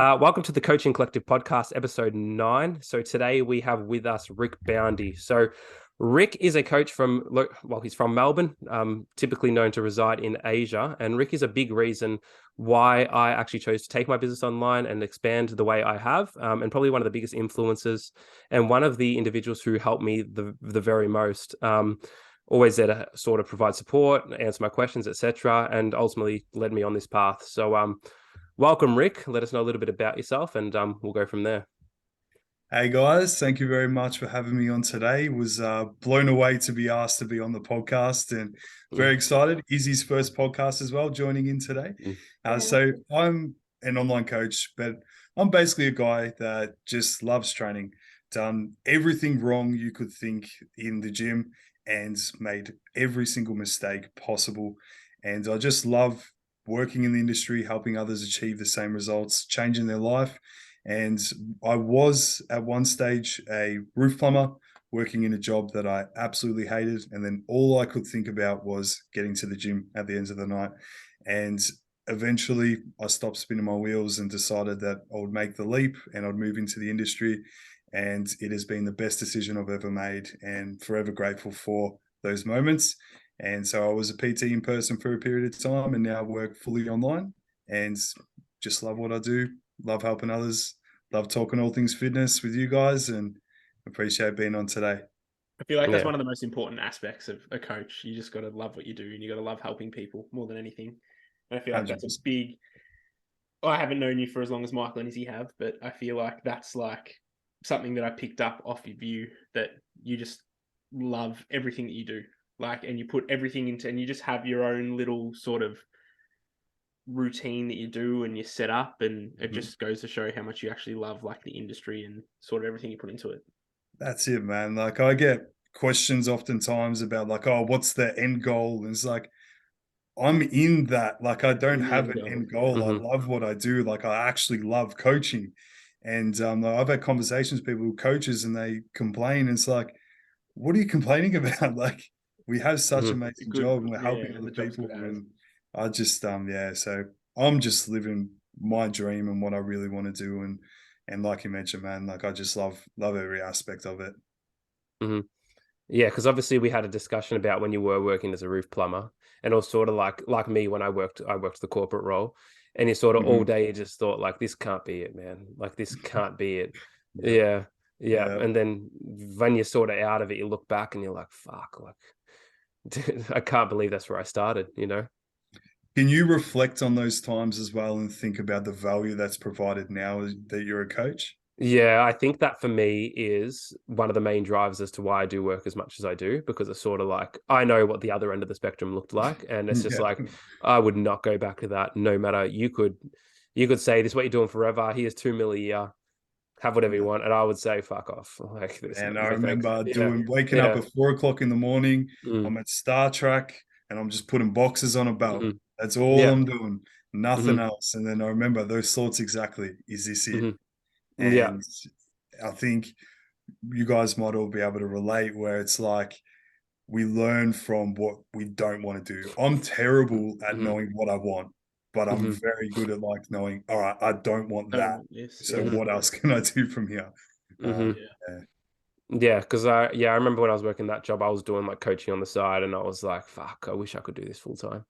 Welcome to the Coaching Collective podcast, episode 9. So today we have with us Rick Boundy. So Rick is a coach he's from Melbourne, typically known to reside in Asia. And Rick is a big reason why I actually chose to take my business online and expand the way I have, and probably one of the biggest influences and one of the individuals who helped me the very most. Always there to sort of provide support, answer my questions, etc., and ultimately led me on this path. So welcome, Rick. Let us know a little bit about yourself, and we'll go from there. Hey guys, thank you very much for having me on today. Was blown away to be asked to be on the podcast and very Mm, excited. Izzy's first podcast as well, joining in today. mm, So I'm an online coach, but I'm basically a guy that just loves training, done everything wrong you could think in the gym and made every single mistake possible. And I just love working in the industry, helping others achieve the same results, changing their life. And I was at one stage a roof plumber working in a job that I absolutely hated. And then all I could think about was getting to the gym at the end of the night. And eventually I stopped spinning my wheels and decided that I would make the leap and I'd move into the industry. And it has been the best decision I've ever made and forever grateful for those moments. And so I was a PT in person for a period of time and now work fully online and just love what I do, love helping others, love talking all things fitness with you guys, and appreciate being on today. I feel like that's yeah. one of the most important aspects of a coach. You just got to love what you do and you got to love helping people more than anything. And I feel like that's a 100%. big. I haven't known you for as long as Michael and Izzy have, but I feel like that's like something that I picked up off of you, that you just love everything that you do. Like, and you put everything into, and you just have your own little sort of routine that you do and you set up, and it just goes to show how much you actually love like the industry and sort of everything you put into it. That's it, man. Like I get questions oftentimes about like, oh, what's the end goal? And it's like, I'm in that. Like I don't In the have end an goal. end goal. I Mm-hmm. love what I do. Like I actually love coaching. And I've had conversations with people who coaches and they complain. It's like, what are you complaining about? Like we have such Mm-hmm. It's a amazing good, job and we're helping yeah, other the job's people. good as. And I just yeah, so I'm just living my dream and what I really want to do. And like you mentioned, man, like I just love every aspect of it. Mm-hmm. Yeah, because obviously we had a discussion about when you were working as a roof plumber, and it was sort of like me when I worked the corporate role, and you sort of all Mhm. day you just thought like this can't be it, man. Like this can't be it. Yeah. Yeah, yeah. Yeah. And then when you're sort of out of it, you look back and you're like, fuck, like dude, I can't believe that's where I started, you know? Can you reflect on those times as well and think about the value that's provided now that you're a coach? Yeah, I think that for me is one of the main drivers as to why I do work as much as I do, because it's sort of like I know what the other end of the spectrum looked like, and it's just Yeah. like I would not go back to that. No matter you could say this is what you're doing forever. Here's 2 mil a year. Have whatever you Yeah. want, and I would say fuck off. Like this, And I no thanks. remember Yeah, waking up yeah, at 4 o'clock in the morning. mm, I'm at Star Trek and I'm just putting boxes on a belt. hmm That's all yeah, I'm doing, nothing hmm else. And then I remember those thoughts exactly. Is this it? hmm yeah, And I think you guys might all be able to relate where it's like we learn from what we don't want to do. I'm terrible at hmm knowing what I want, but I'm hmm very good at like knowing, all right, I don't want Don't that. want this. So Yeah. hmm what else can I do from here? hmm Yeah. Yeah. Yeah, because I remember when I was working that job, I was doing like coaching on the side, and I was like, fuck, I wish I could do this full time.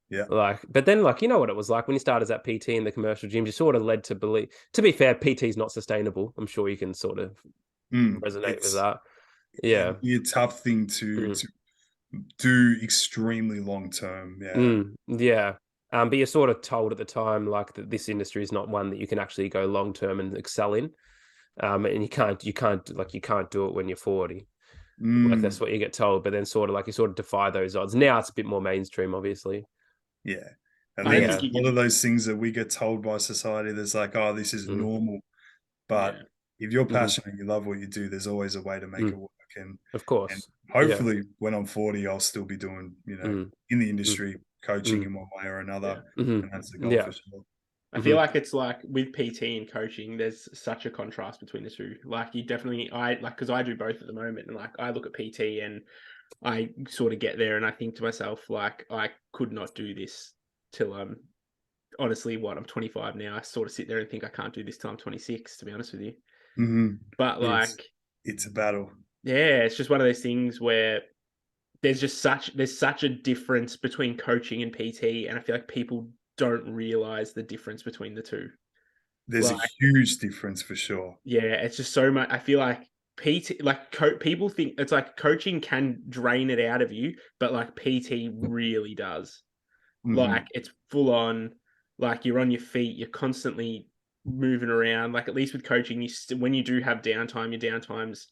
Yeah. Like, but then like you know what it was like when you started as that PT in the commercial gyms, you sort of led to believe. To be fair, PT is not sustainable. I'm sure you can sort of resonate with It's that. Yeah. it'd be a tough thing to Mm. to do extremely long term. Yeah. Yeah. But you're sort of told at the time like that this industry is not one that you can actually go long term and excel in. And you can't do it when you're 40. Like that's Mm, what you get told. But then sort of like you sort of defy those odds. Now it's a bit more mainstream, obviously. yeah. I I think think it's Yeah. you one can. of those things that we get told by society that's like, oh, this is Mm, normal. But Yeah. if you're mhm, passionate and you love what you do, there's always a way to make mm, it work. of And course. Yeah. hopefully when I'm 40, I'll still be doing, Mm, in the mm, industry, coaching mm, in one way or another. Yeah. mhm. And that's the goal Yeah. for sure. I feel Mhm. like it's like with PT and coaching, there's such a contrast between the two. Like you definitely, I like, because I do both at the moment, and like I look at PT and I sort of get there, and I think to myself, like I could not do this till I'm honestly, I'm 25 now. I sort of sit there and think I can't do this till I'm 26, to be honest with you. Mm-hmm. But like, it's a battle. yeah, it's just one of those things where there's such a difference between coaching and PT, and I feel like people don't realize the difference between the two. There's a huge difference for sure. Yeah, it's just so much. I feel like PT, like people think it's like coaching can drain it out of you, but like PT really does. Mm-hmm. Like it's full on. Like you're on your feet, you're constantly moving around. Like at least with coaching, when you do have downtime, your downtime's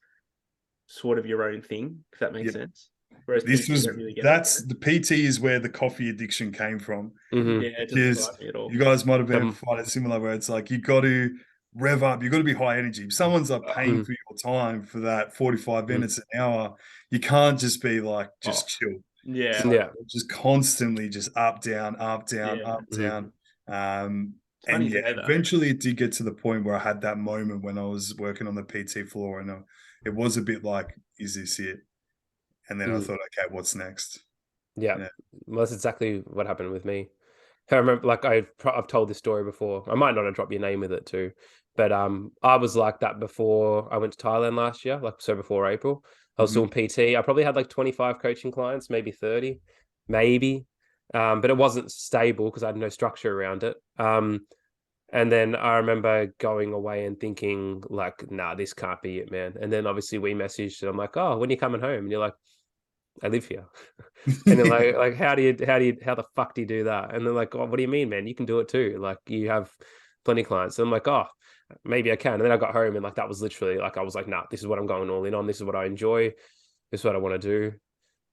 sort of your own thing. If that makes sense. Whereas PT, you don't really get the PT is where the coffee addiction came from. Yeah, it doesn't excite me at all. You guys might have been quite similar, where it's like you got to rev up, you got to be high energy. If someone's like paying for your time for that 45 minutes an hour, you can't just be like chill. Yeah, so just constantly just up down, up down, up down. And eventually it did get to the point where I had that moment when I was working on the PT floor, and it was a bit like, is this it? And then I thought, okay, what's next? Yeah. Well, that's exactly what happened with me. I remember, like, I've told this story before. I might not have dropped your name with it too, but I was like that before I went to Thailand last year, like so before April. I was doing PT. I probably had like 25 coaching clients, maybe 30, maybe, but it wasn't stable because I had no structure around it. And then I remember going away and thinking like, nah, this can't be it, man. And then obviously we messaged and I'm like, oh, when are you coming home? And you're like, I live here. And then like how the fuck do you do that? And they're like, oh, what do you mean, man? You can do it too. Like you have plenty of clients. So I'm like, oh, maybe I can. And then I got home and like that was literally like I was like, nah, this is what I'm going all in on. This is what I enjoy. This is what I want to do.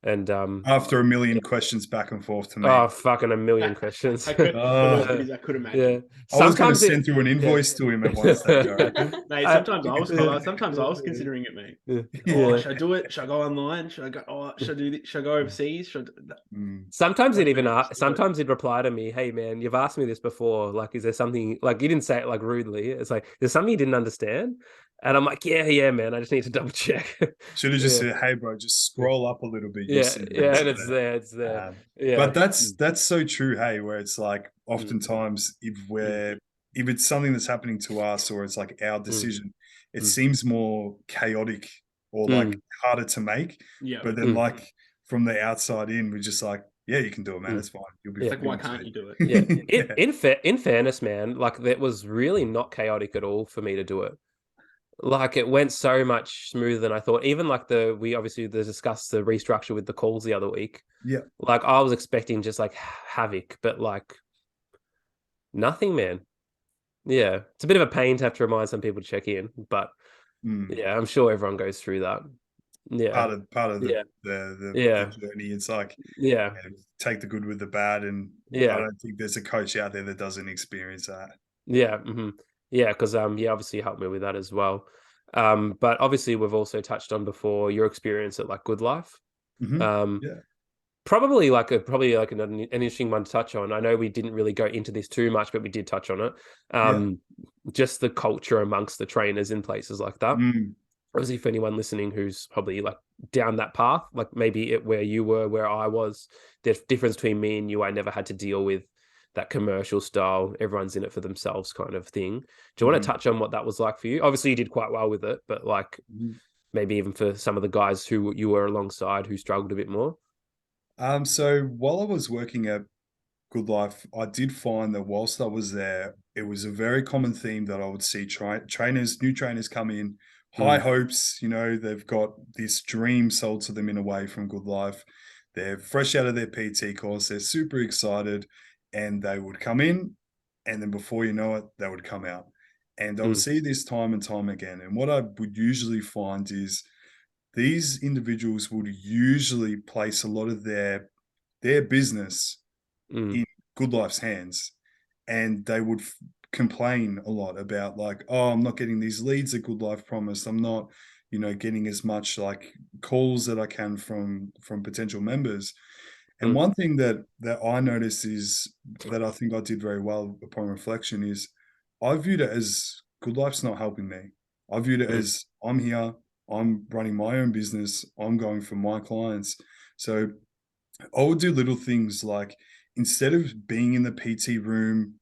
And after a million questions back and forth to me. Oh, fucking a million questions. The worst bit is I could imagine. Yeah. I was going to send through an invoice to him at one stage. Mate, sometimes I was considering it, mate. Oh, should I do it? Should I go online? Should I go? Oh, should I do this? Should I go overseas? Sometimes he'd reply to me, "Hey, man, you've asked me this before. Like, is there something like you didn't say it like rudely? It's like there's something you didn't understand." And I'm like, yeah, man. I just need to double check. Should have just said, "Hey, bro, just scroll up a little bit." And it's there. But that's so true. Hey, where it's like oftentimes if it's something that's happening to us or it's like our decision, it seems more chaotic or like harder to make. Yeah. But then like from the outside in, we're just like, yeah, you can do it, man. It's fine. You'll be like, why can't you do it? Yeah. In fairness, man, like that was really not chaotic at all for me to do it. Like it went so much smoother than I thought. Even like we obviously discussed the restructure with the calls the other week. Yeah. Like I was expecting just like havoc, but like nothing, man. Yeah. It's a bit of a pain to have to remind some people to check in, but yeah, I'm sure everyone goes through that. Yeah. Part of the journey. It's like, take the good with the bad. And I don't think there's a coach out there that doesn't experience that. Yeah. Yeah, because obviously you helped me with that as well. But obviously we've also touched on before your experience at like Good Life. Probably an interesting one to touch on. I know we didn't really go into this too much, but we did touch on it. Just the culture amongst the trainers in places like that. Obviously, for anyone listening who's probably like down that path, like maybe where you were, where I was, the difference between me and you, I never had to deal with that commercial style, everyone's in it for themselves kind of thing. Do you want to touch on what that was like for you? Obviously you did quite well with it, but like maybe even for some of the guys who you were alongside who struggled a bit more. So while I was working at Good Life, I did find that whilst I was there, it was a very common theme that I would see new trainers come in, high hopes, they've got this dream sold to them in a way from Good Life. They're fresh out of their PT course, they're super excited, and they would come in, and then before you know it, they would come out. And I would see this time and time again. And what I would usually find is these individuals would usually place a lot of their business in Good Life's hands. And they would complain a lot about like, oh, I'm not getting these leads that Good Life promised. I'm not, getting as much like calls that I can from potential members. And one thing that I noticed is that I think I did very well upon reflection is I viewed it as Good Life's not helping me. I viewed it as I'm here, I'm running my own business, I'm going for my clients. So I would do little things like instead of being in the PT room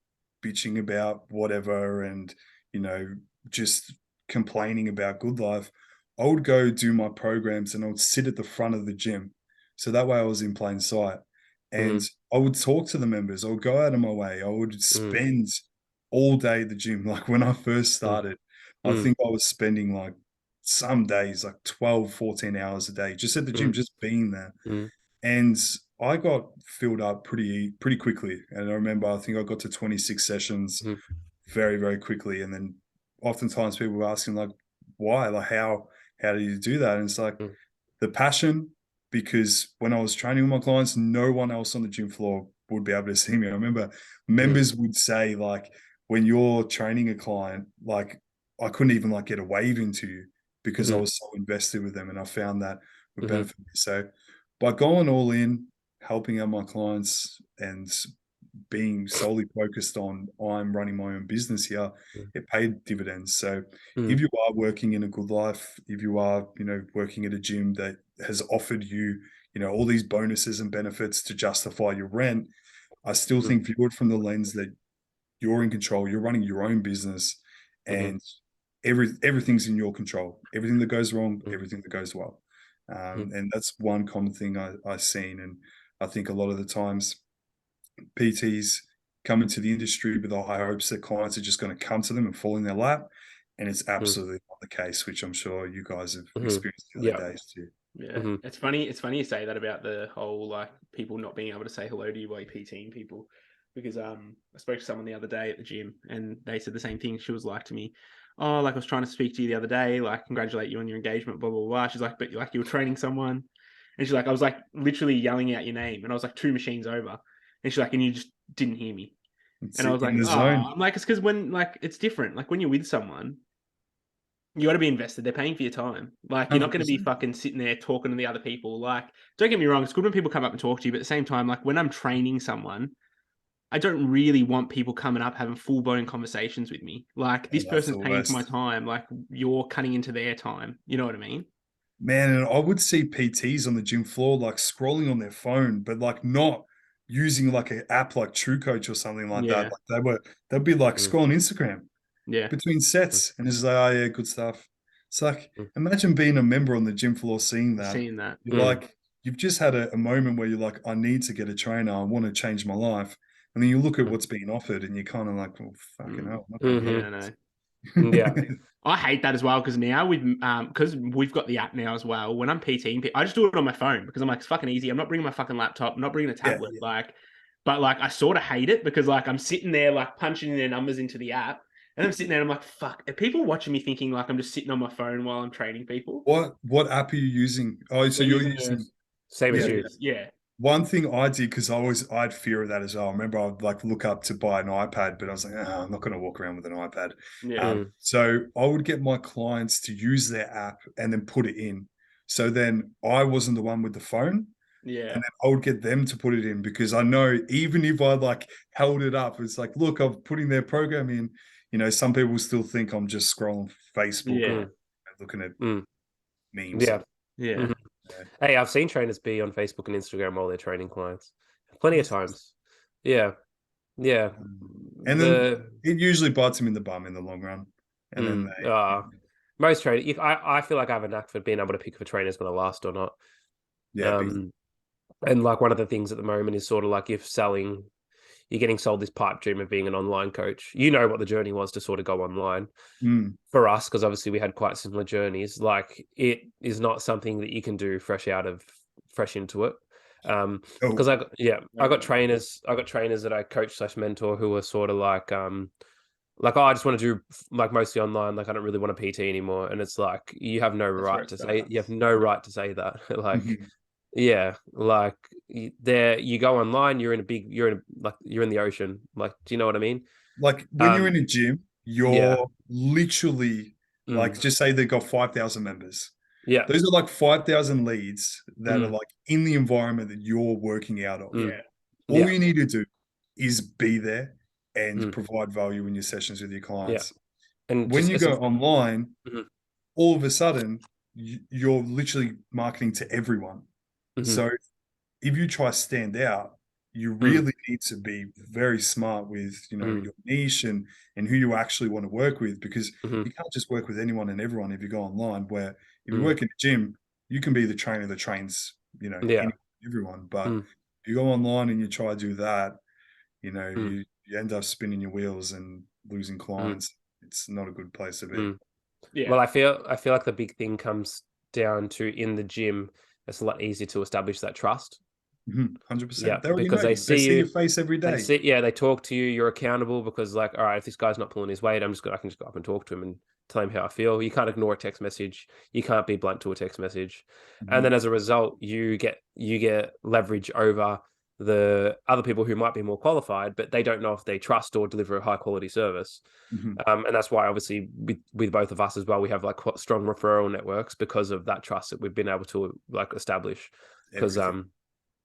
bitching about whatever and, just complaining about good life, I would go do my programs and I would sit at the front of the gym. So that way I was in plain sight. And Mm-hmm. I would talk to the members. I would go out of my way. I would spend all day at the gym. Like when I first started, I Mm-hmm. think I was spending like some days, like 12, 14 hours a day, just at the gym, just being there. Mm-hmm. And I got filled up pretty quickly. And I remember, I think I got to 26 sessions very, very quickly. And then oftentimes people were asking like, why? Like how do you do that? And it's like the passion, because when I was training with my clients, no one else on the gym floor would be able to see me. I remember members would say like, when you're training a client, like I couldn't even like get a wave into you because I was so invested with them, and I found that would benefit me. So by going all in, helping out my clients and being solely focused on I'm running my own business here, it paid dividends. So if you are working in a good life, if you are, working at a gym that has offered you, all these bonuses and benefits to justify your rent, I still think view it from the lens that you're in control, you're running your own business, and everything's in your control. Everything that goes wrong, everything that goes well. And that's one common thing I've seen. And I think a lot of the times PTs come into the industry with the high hopes that clients are just going to come to them and fall in their lap. And it's absolutely not the case, which I'm sure you guys have experienced the Yeah. other days too. Yeah. It's funny you say that about the whole like people not being able to say hello to you while you're PTing people. Because I spoke to someone the other day at the gym and they said the same thing. She was like to me, oh, like I was trying to speak to you the other day, like congratulate you on your engagement, blah, blah, blah. She's like, but like you were training someone. And she's like, I was like literally yelling out your name and I was like 2 machines over. And she's like, and you just didn't hear me. And I was like, in the oh, zone. I'm like, it's because when like it's different. Like when you're with someone, you got to be invested. They're paying for your time. Like you're not going to be 100%. fucking sitting there talking to the other people. Like, don't get me wrong, it's good when people come up and talk to you, but at the same time, like when I'm training someone, I don't really want people coming up having full blown conversations with me. Like this And that's person's the paying for my worst. time. Like you're cutting into their time. You know what I mean? Man, and I would see PTs on the gym floor like scrolling on their phone, but like not using like an app like True Coach or something like that. Yeah. Like they'd be like scrolling Instagram Yeah. between sets, and it's like, oh yeah, good stuff. It's like, imagine being a member on the gym floor, seeing that. Seeing that. You're like, you've just had a moment where you're like, I need to get a trainer. I want to change my life. And then you look at what's being offered and you're kind of like, well, fucking hell, I'm not going to do Yeah, I know. Yeah. it. I hate that as well because now because we've got the app now as well. When I'm PTing, I just do it on my phone because I'm like, it's fucking easy. I'm not bringing my fucking laptop. I'm not bringing a Yeah, tablet. But like I sort of hate it because like I'm sitting there like punching in their numbers into the app, and I'm sitting there and I'm like, fuck. Are people watching me thinking like I'm just sitting on my phone while I'm training people? What app are you using? Oh, so We're you're using using, Same as yeah. you. yeah. One thing I did, because I had fear of that as well. I remember I'd like look up to buy an iPad, but I was like, I'm not going to walk around with an iPad. Yeah. So I would get my clients to use their app and then put it in. So then I wasn't the one with the phone. Yeah. And then I would get them to put it in, because I know even if I like held it up, it's like, look, I'm putting their program in. Some people still think I'm just scrolling Facebook Yeah. or looking at memes. Yeah. Yeah. Hey, I've seen trainers be on Facebook and Instagram while they're training clients. Plenty of times. Yeah. Yeah. And then it usually bites them in the bum in the long run. And then most trainers, I feel like I have a knack for being able to pick if a trainer's going to last or not. And like one of the things at the moment is sort of like if you're getting sold this pipe dream of being an online coach. You know what the journey was to sort of go online for us, because obviously we had quite similar journeys. Like it is not something that you can do fresh into it. Because I got trainers that I coach / mentor who are sort of like, oh, I just want to do like mostly online. Like I don't really want a PT anymore. And it's like, you have no right to say that. Like, yeah, like you go online, you're in the ocean. Like, do you know what I mean? Like when you're in a gym, you're literally like, Mm. just say they've got 5,000 members. Yeah. Those are like 5,000 leads that are like in the environment that you're working out of. Yeah. All you need to do is be there and provide value in your sessions with your clients. And when you go online, all of a sudden, you're literally marketing to everyone. So if you try to stand out, you really need to be very smart with, your niche and who you actually want to work with, because you can't just work with anyone and everyone if you go online. Where if you work in a gym, you can be the trainer that trains, Yeah. everyone. But if you go online and you try to do that, you end up spinning your wheels and losing clients. It's not a good place to be. Yeah. Well, I feel like the big thing comes down to in the gym, it's a lot easier to establish that trust. 100%. Yeah, They already because know they you. They see see your you, face every day. they talk to you, you're accountable, because like, all right, if this guy's not pulling his weight, I can just go up and talk to him and tell him how I feel. You can't ignore a text message. You can't be blunt to a text message. And then as a result, you get leverage over the other people who might be more qualified, but they don't know if they trust or deliver a high quality service. And that's why obviously with both of us as well, we have like quite strong referral networks because of that trust that we've been able to like establish. Because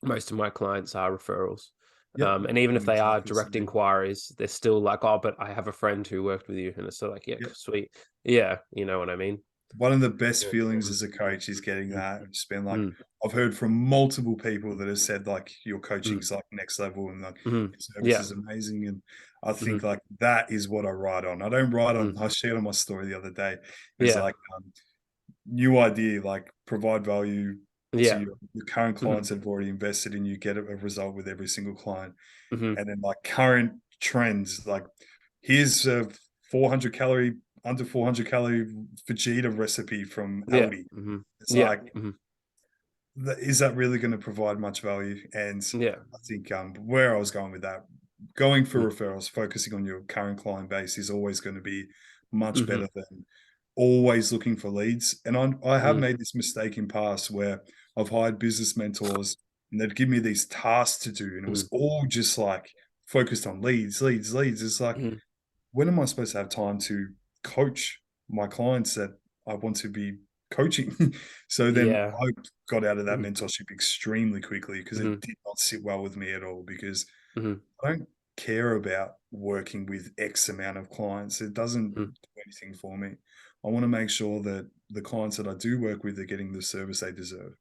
most of my clients are referrals. And even if they are direct inquiries, they're still like, oh, but I have a friend who worked with you. And it's still like, yeah, sweet. Yeah, you know what I mean? One of the best feelings as a coach is getting that. And just being like, I've heard from multiple people that have said like your coaching's like next level and like your service is amazing. And I think like that is what I ride on. I don't ride on, I shared on my story the other day. It's like new idea, like provide value to your current clients that have already invested in you, get a result with every single client. And then like current trends, like here's a 400 calorie, under 400 calorie Vegeta recipe from Aldi. It's like, is that really going to provide much value? And I think where I was going with that, going for referrals, focusing on your current client base is always going to be much better than always looking for leads. And I have made this mistake in past where I've hired business mentors and they'd give me these tasks to do. And it was all just like focused on leads. It's like, when am I supposed to have time to coach my clients that I want to be coaching? So then I got out of that mentorship extremely quickly because it did not sit well with me at all, because I don't care about working with X amount of clients. It doesn't do anything for me. I want to make sure that the clients that I do work with are getting the service they deserve.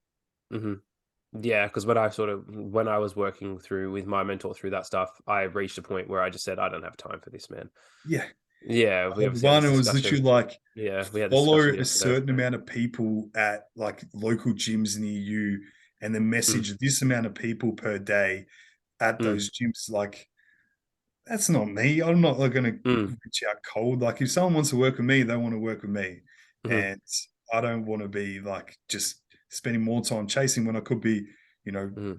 Yeah, because when I was working through with my mentor through that stuff, I reached a point where I just said, I don't have time for this, man. Yeah. Yeah, we obviously had One, this it was literally discussion. like, we had this follow discussion a yesterday. certain amount of people at like local gyms near you and then message this amount of people per day at those gyms. Like, that's not me. I'm not like going to reach out cold. Like, if someone wants to work with me, they want to work with me. And I don't want to be like just spending more time chasing when I could be,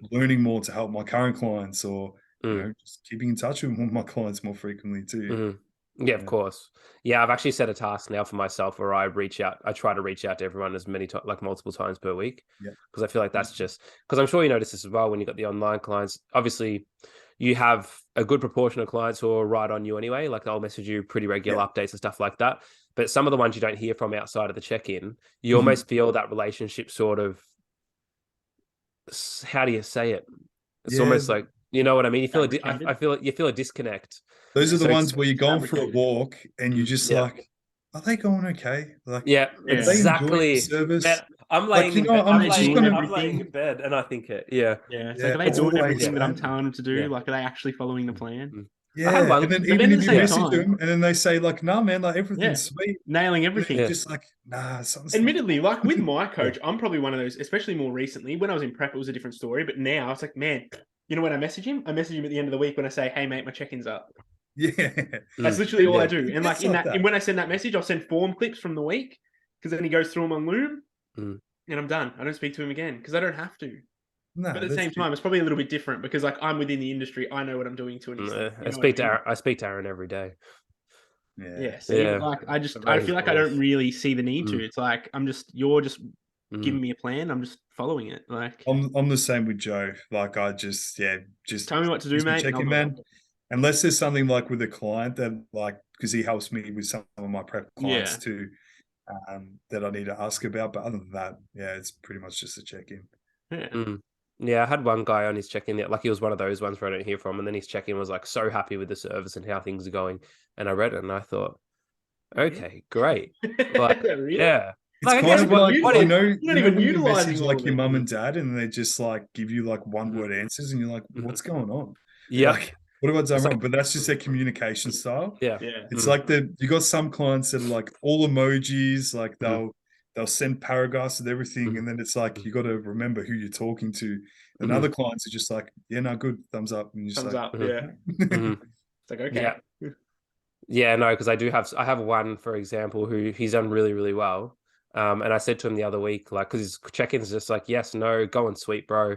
learning more to help my current clients, or, just keeping in touch with my clients more frequently too. Yeah, of course. Yeah, I've actually set a task now for myself where I try to reach out to everyone as many times, like multiple times per week. Yeah. Because I feel like that's just, because I'm sure you notice this as well when you got the online clients. Obviously, you have a good proportion of clients who are right on you anyway. Like they'll message you pretty regular updates and stuff like that. But some of the ones you don't hear from outside of the check-in, you almost feel that relationship sort of, how do you say it? It's almost like, you know what I mean? You feel I feel you feel a disconnect. Those are the ones where you're going for a walk and you're just like, are they going okay? Like, are they enjoying the service? Man, I'm laying in bed. I'm laying in bed and I think it. Yeah. It's like, are they doing everything that I'm telling them to do? Like, are they actually following the plan? Yeah. And then even if you message them and then they say like, nah, man, like everything's sweet. Nailing everything. Just like, nah, something's admittedly, like with my coach, I'm probably one of those, especially more recently. When I was in prep, it was a different story. But now it's like, man, you know when I message him? I message him at the end of the week when I say, hey, mate, my check-in's up. Yeah. That's literally all I do. And like when I send that message, I'll send form clips from the week, because then he goes through them on Loom and I'm done. I don't speak to him again because I don't have to. No, but at the same time, it's probably a little bit different because like I'm within the industry. I know what I'm doing to an extent. I speak to Aaron every day. Like I feel like I don't really see the need to. It's like you're just giving me a plan. I'm just following it. Like I'm the same with Joe. Like I just tell me what to do, mate. Check in, man. Unless there's something like with a client that like, because he helps me with some of my prep clients too, that I need to ask about. But other than that, it's pretty much just a check-in. Yeah, I had one guy on his check-in, like he was one of those ones where I don't hear from, and then his check-in was like so happy with the service and how things are going. And I read it and I thought, okay, great. Like, really? yeah. It's Like, I kind guess of like, what you if, know, You're not even when you utilizing message all like of your it. mum and dad and they just like give you like one Mhm. word answers and you're like, Mhm. what's going on? Yep. Like, what have I done It's wrong? like, But that's just their communication style. yeah. Yeah. It's Mm, like you got some clients that are like all emojis, like mhm, they'll send paragraphs with everything, mhm, and then it's like mhm, you got to remember who you're talking to. And mhm, other clients are just like, yeah, no, good, thumbs up, and you're just Thumbs like, up. mhm, Yeah. mhm. It's like, okay. Yeah. Yeah, no, because I have one, for example, who he's done really, really well. And I said to him the other week, like, because his check-ins just like, yes, no, go and sweet, bro.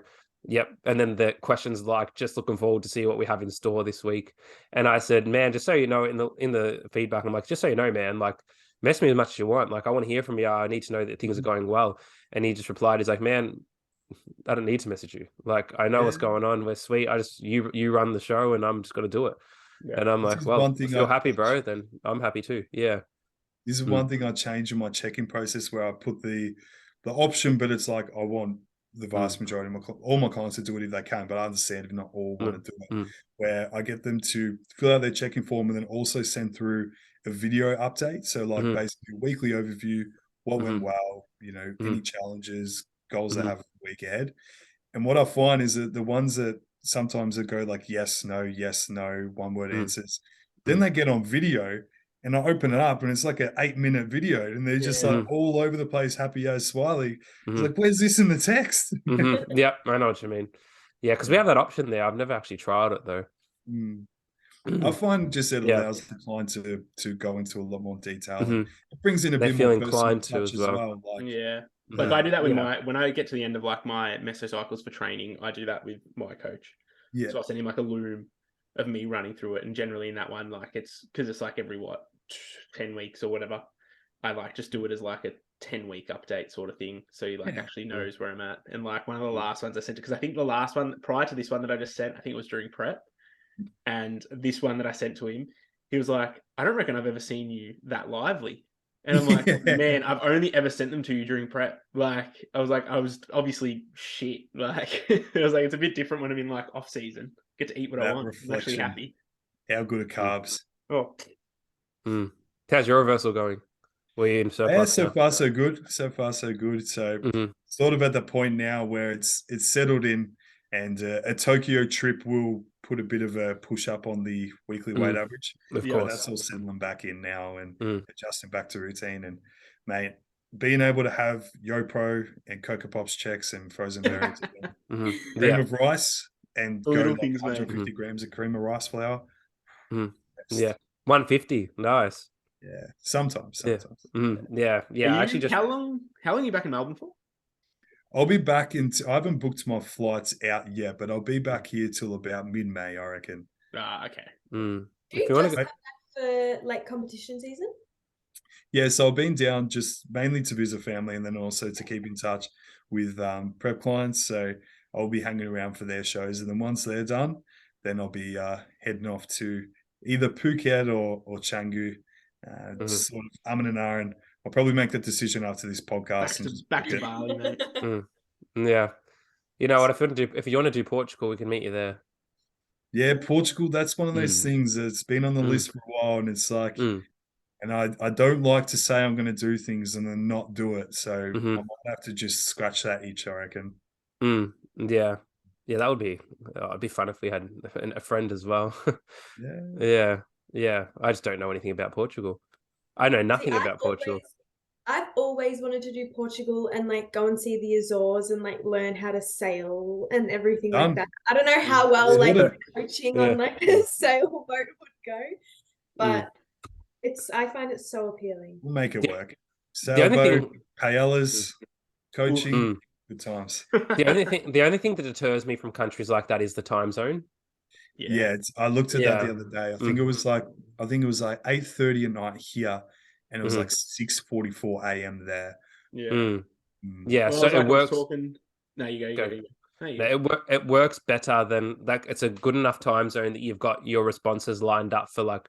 Yep. And then the questions like, just looking forward to see what we have in store this week. And I said, man, just so you know, in the feedback, I'm like, just so you know, man, like, mess me as much as you want. Like, I want to hear from you. I need to know that things are going well. And he just replied, he's like, man, I don't need to message you. Like, I know yeah. what's going on. We're sweet. I just you run the show, and I'm just gonna do it. Yeah. And I'm This like, is well, one if thing you're happy, bro, then I'm happy too. Yeah. This is Mm, one thing I changed in my check-in process where I put the option, but it's like I want the mm, vast majority of all my clients to do it if they can, but I understand if not all want mm, to do it. mm, Where I get them to fill out their check-in form and then also send through a video update. So like mhm, basically a weekly overview, what went mhm, well, any mhm, challenges, goals they mhm, have for the week ahead. And what I find is that the ones that sometimes that go like yes, no, one word mm, answers, then mm, they get on video and I open it up and it's like an 8-minute video and they're just Yeah. like mhm, all over the place, happy as smiley. It's mhm, like, where's this in the text? mhm. Yeah, I know what you mean. Yeah, because we Yeah. have that option there. I've never actually tried it though. Mm. I find just it Yeah. allows the client to go into a lot more detail and Hmm. it brings in a They bit more feel personal inclined to touch as as well. well. Like, Yeah. Like Mhm. I do that with Yeah. when I get to the end of like my mesocycles for training, I do that with my coach. yeah, So I'll send him like a loom of me running through it. And generally in that one, like it's because it's like every 10 weeks or whatever. I like just do it as like a 10-week update sort of thing. So he like yeah, actually Mm, knows where I'm at. And like one of the mm, last ones I sent, because I think the last one prior to this one that I just sent, I think it was during prep. And this one that I sent to him, he was like, I don't reckon I've ever seen you that lively. And I'm like, man, I've only ever sent them to you during prep. Like, I was obviously shit. Like, I was like, it's a bit different when I'm in like off season. Get to eat what I that want. I'm actually reflection. happy. How good are mm, carbs? Oh, mm. How's your reversal going? Were you in Yeah, surplus so now? far so good. So far so good. So Hmm. sort of at the point now where it's settled in, and a Tokyo trip will put a bit of a push up on the weekly weight Mm, average. of yeah. But course. that's all settling back in now and Mm, adjusting back to routine. And mate, being able to have YoPro and Cocoa Pops checks and frozen berries, and mhm. cream Yeah. of rice, and The go little like things, mate. 150 grams of cream of rice flour. Mhm. Yeah. Best. 150. Nice. Yeah, sometimes, Yeah. sometimes. Mhm. Yeah. Are Yeah. I actually you just how long are you back in Melbourne for? I'll be back I haven't booked my flights out yet, but I'll be back here till about mid-May, I reckon. Ah, okay. mm. Do If you you want to just go, come back for like competition season? Yeah, so I've been down just mainly to visit family and then also to keep in touch with prep clients. So I'll be hanging around for their shows. And then once they're done, then I'll be heading off to either Phuket or Canggu, Mhm. sort of and ahhing. I'll probably make that decision after this podcast and just Back book to it. Bali, mate. Mm. Yeah. You know what? If you want to do Portugal, we can meet you there. Yeah, Portugal, that's one of those Mm. things that's been on the Mm. list for a while. And it's like, Mm. and I don't like to say I'm going to do things and then not do it. So I Mhm. might have to just scratch that itch, I reckon. Mm. Yeah. Yeah, that would be it'd be fun if we had a friend as well. Yeah. Yeah. Yeah. I just don't know anything about Portugal. I know See, nothing about Portugal. I've always wanted to do Portugal and like go and see the Azores and like learn how to sail and everything like Done. that. I don't know how Mm. well like Sorted. coaching Yeah. on like a sailboat would go, Mm. but I find it so appealing. We'll make it The, work. the only Sailboat, thing paellas, coaching, mm. good times. The only thing that deters me from countries like that is the time zone. Yeah. Yeah, I looked at that the Yeah. other day. Mm. I think it was like 8:30 at night here, and it was Mhm. like 6:44 a.m. there. Yeah. Mm. Mm. Yeah, Well, so it I was works. talking. No, you go. You go. Go. You go. No, you No, go. it works better than like it's a good enough time zone that you've got your responses lined up for like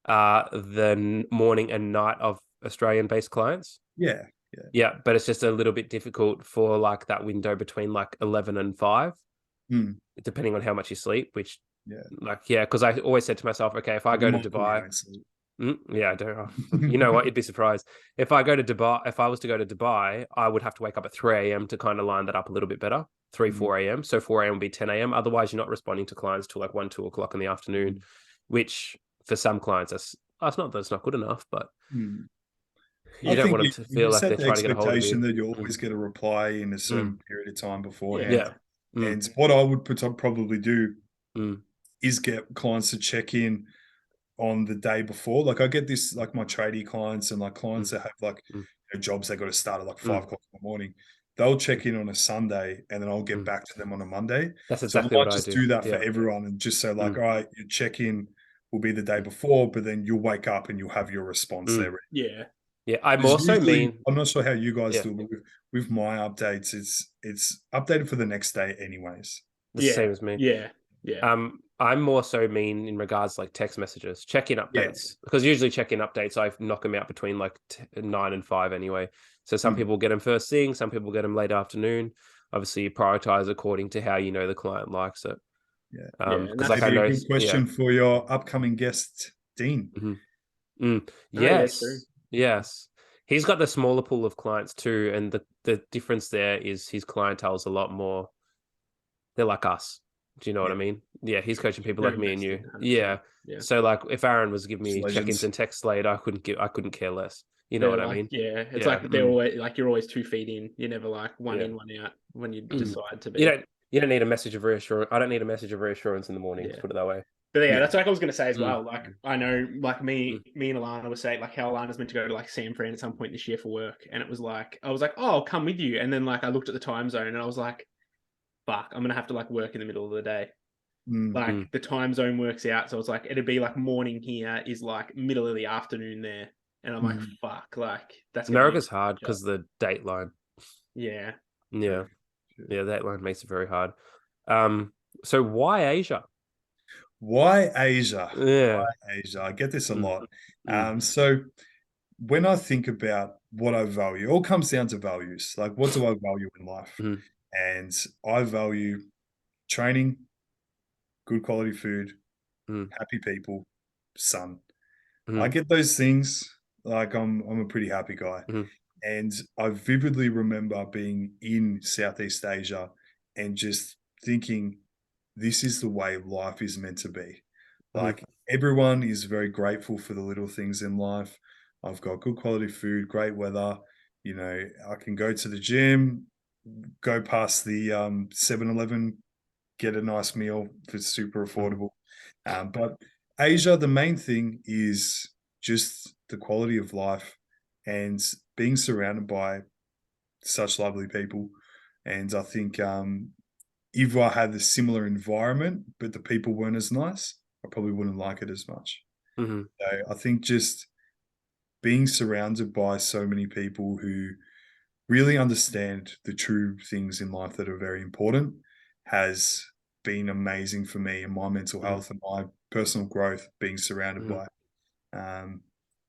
the morning and night of Australian based clients. Yeah, yeah. Yeah, but it's just a little bit difficult for like that window between like 11 and 5, Mm. depending on how much you sleep, which Yeah. like yeah, because I always said to myself, okay, if I You're go to mindful of your Dubai, own sleep. Yeah, I don't. You know what? You'd be surprised if I go to Dubai. If I was to go to Dubai, I would have to wake up at 3 a.m. to kind of line that up a little bit better. 3, 4 a.m. So 4 a.m. would be 10 a.m. Otherwise, you're not responding to clients till like 1, 2 o'clock in the afternoon, which for some clients, that's not good enough. But I you don't think want them to you feel like set they're the trying to get a hold of you. expectation that you always get a reply in a certain period of time beforehand. Yeah. And what I would probably do Mm. is get clients to check in on the day before. Like I get this, like my tradie clients and like clients that have like jobs they got to start at like 5 o'clock in the morning. They'll check in on a Sunday and then I'll get back to them on a Monday. That's So exactly I what might I just do. do that for Yeah. everyone and just say like, all right, your check in will be the day before, but then you'll wake up and you'll have your response there. Yeah. Yeah. I'm 'Cause also usually, I'm not sure how you guys Yeah. do, but with my updates, it's updated for the next day anyways. the same as me. Yeah. I'm more so mean in regards like text messages, check-in updates, because usually check-in updates, I knock them out between like 9 and 5 anyway. So some people get them first thing, some people get them late afternoon. Obviously, you prioritize according to how you know the client likes it. Yeah. Because like I Maybe know, a good question for your upcoming guest, Dean. Yes, yes. He's got the smaller pool of clients too, and the difference there is his clientele is a lot more. They're like us. Do you know what I mean? Yeah, he's coaching people like me and you. 100%. Yeah. So like if Aaron was giving me Legends. check-ins and texts late, I couldn't care less. You know what I mean? Yeah, it's like they're always like you're always 2 feet in. You're never like one in, one out when you decide to be. You don't need a message of reassurance. I don't need a message of reassurance in the morning. Let's put it that way. But yeah, that's like I was gonna say as well. Like I know, like me and Alana were saying, like how Alana's meant to go to like San Fran at some point this year for work, and it was like I was like, oh, I'll come with you, and then like I looked at the time zone and I was like, fuck, I'm gonna have to like work in the middle of the day. Like the time zone works out, so it's like it'd be like morning here is like middle of the afternoon there, and I'm like, fuck, like that's America's hard because of the date line. Yeah. The date line makes it very hard. So why Asia? Why Asia? Yeah. Why Asia? I get this a lot. So when I think about what I value, it all comes down to values. Like, what do I value in life? And I value training, good quality food, happy people, sun. I get those things. Like, I'm a pretty happy guy. And I vividly remember being in Southeast Asia and just thinking, this is the way life is meant to be. Like everyone is very grateful for the little things in life. I've got good quality food, great weather. You know, I can go to the gym, go past the 7-Eleven, get a nice meal if it's super affordable. But Asia, the main thing is just the quality of life and being surrounded by such lovely people. And I think if I had a similar environment, but the people weren't as nice, I probably wouldn't like it as much. So I think just being surrounded by so many people who really understand the true things in life that are very important has been amazing for me and my mental health and my personal growth being surrounded by.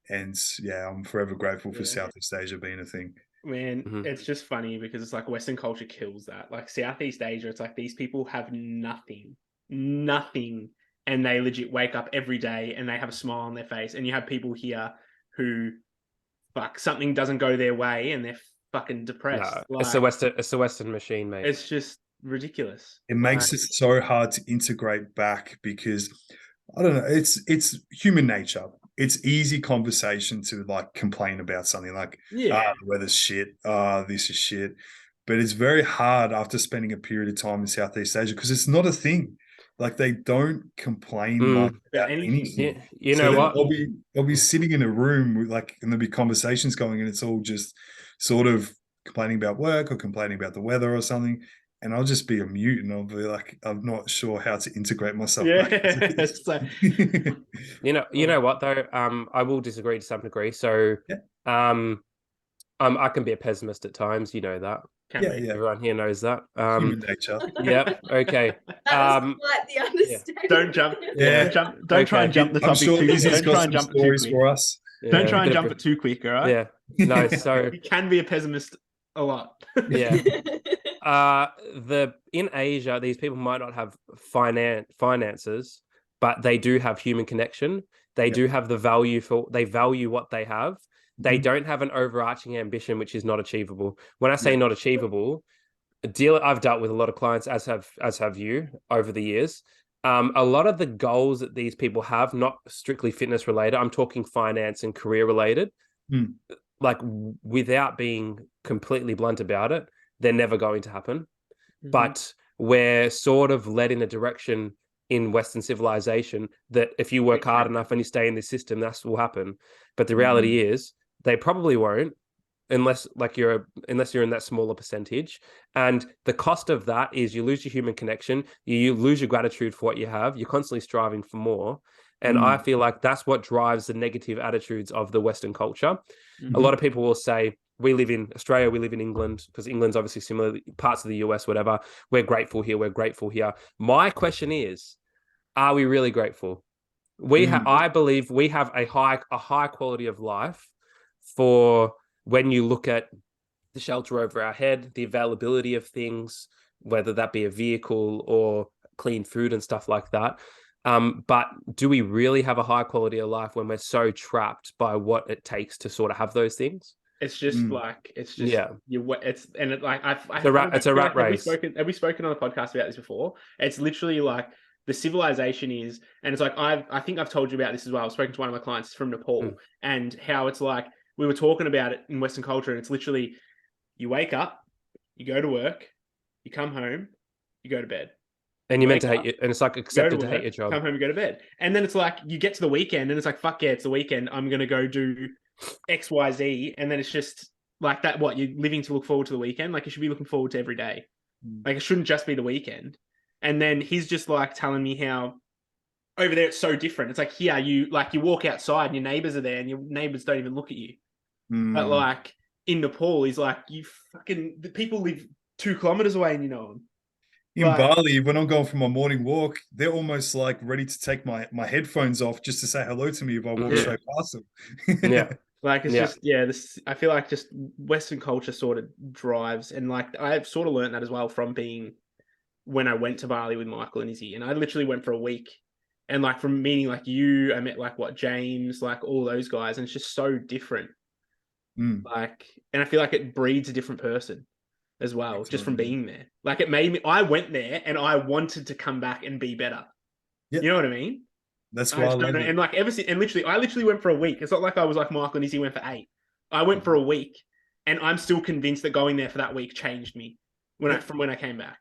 And yeah, I'm forever grateful for Southeast Asia being a thing. Man, it's just funny because it's like Western culture kills that. Like Southeast Asia, it's like these people have nothing, and they legit wake up every day and they have a smile on their face. And you have people here who, fuck, something doesn't go their way and they're fucking depressed. No, like, it's a Western machine, mate. It's just ridiculous. It makes it so hard to integrate back because I don't know. It's human nature. It's easy conversation to like complain about something like, the weather's shit. This is shit. But it's very hard after spending a period of time in Southeast Asia because it's not a thing. Like they don't complain much about anything. You know what? I'll be sitting in a room with like, and there'll be conversations going, and it's all just sort of complaining about work or complaining about the weather or something. And I'll just be a mute and I'll be like, I'm not sure how to integrate myself. You know what though? I will disagree to some degree. So I can be a pessimist at times, you know that. Everyone here knows that. Human nature. Yep. Okay. That was quite the understanding. Don't jump. Don't try and jump the topic too quick. Don't try and jump it too quick. For us. Don't try and jump it too quick, all right? Yeah. No, so you can be a pessimist a lot. Yeah. In Asia, these people might not have finances, but they do have human connection. They Yep. do have the value they value what they have. They Mhm. don't have an overarching ambition, which is not achievable. When I say Yeah. not achievable, I've dealt with a lot of clients, as have you over the years. A lot of the goals that these people have, not strictly fitness related, I'm talking finance and career related, Mm. like without being completely blunt about it, they're never going to happen. But we're sort of led in a direction in Western civilization that if you work hard enough and you stay in this system, that's will happen. But the reality is they probably won't unless you're in that smaller percentage. And the cost of that is you lose your human connection, you lose your gratitude for what you have, you're constantly striving for more. And I Mm. feel like that's what drives the negative attitudes of the Western culture. A Mhm. lot of people will say, we live in Australia, we live in England, because England's obviously similar, parts of the US, whatever. We're grateful here, we're grateful here. My question is, are we really grateful? Mm. I believe we have a high quality of life for when you look at the shelter over our head, the availability of things, whether that be a vehicle or clean food and stuff like that. But do we really have a high quality of life when we're so trapped by what it takes to sort of have those things? It's just Mm. like it's just Yeah, it's and it like it's a rat have we race. spoken on the podcast about this before? It's literally like the civilization is, and it's like I think I've told you about this as well. I've spoken to one of my clients from Nepal, Mm. and how it's like we were talking about it in Western culture, and it's literally you wake up, you go to work, you come home, you go to bed. And You you're meant wake to hate up, it, and it's like go to accepted to hate work, your job. come home, and go to bed. And then it's like you get to the weekend and it's like, fuck yeah, it's the weekend. I'm gonna go do XYZ. And then it's just like that, what you're living to look forward to the weekend. Like you should be looking forward to every day. Mm. Like it shouldn't just be the weekend. And then he's just like telling me how over there it's so different. It's like here you walk outside and your neighbors are there and your neighbors don't even look at you. But Mm. like in Nepal, he's like, the people live 2 kilometers away and you know them. In Like, Bali, when I'm going for my morning walk, they're almost like ready to take my headphones off just to say hello to me if I walk Mhm. straight past Yeah, them. Like it's yeah. just this. I feel like just Western culture sort of drives, and like I've sort of learned that as well from being when I went to Bali with Michael and Izzy, and I literally went for a week, and like from meeting like you, I met like James, like all those guys, and it's just so different. Mm. Like, and I feel like it breeds a different person as well, just from Excellent. being there. Like it made me. I went there and I wanted to come back and be better. Yeah, You know what I mean? that's I why I just don't love know. it. And like ever since, and literally, I literally went for a week. It's not like I was like Michael and Izzy went for 8. I went for a week, and I'm still convinced that going there for that week changed me Yeah. from when I came back.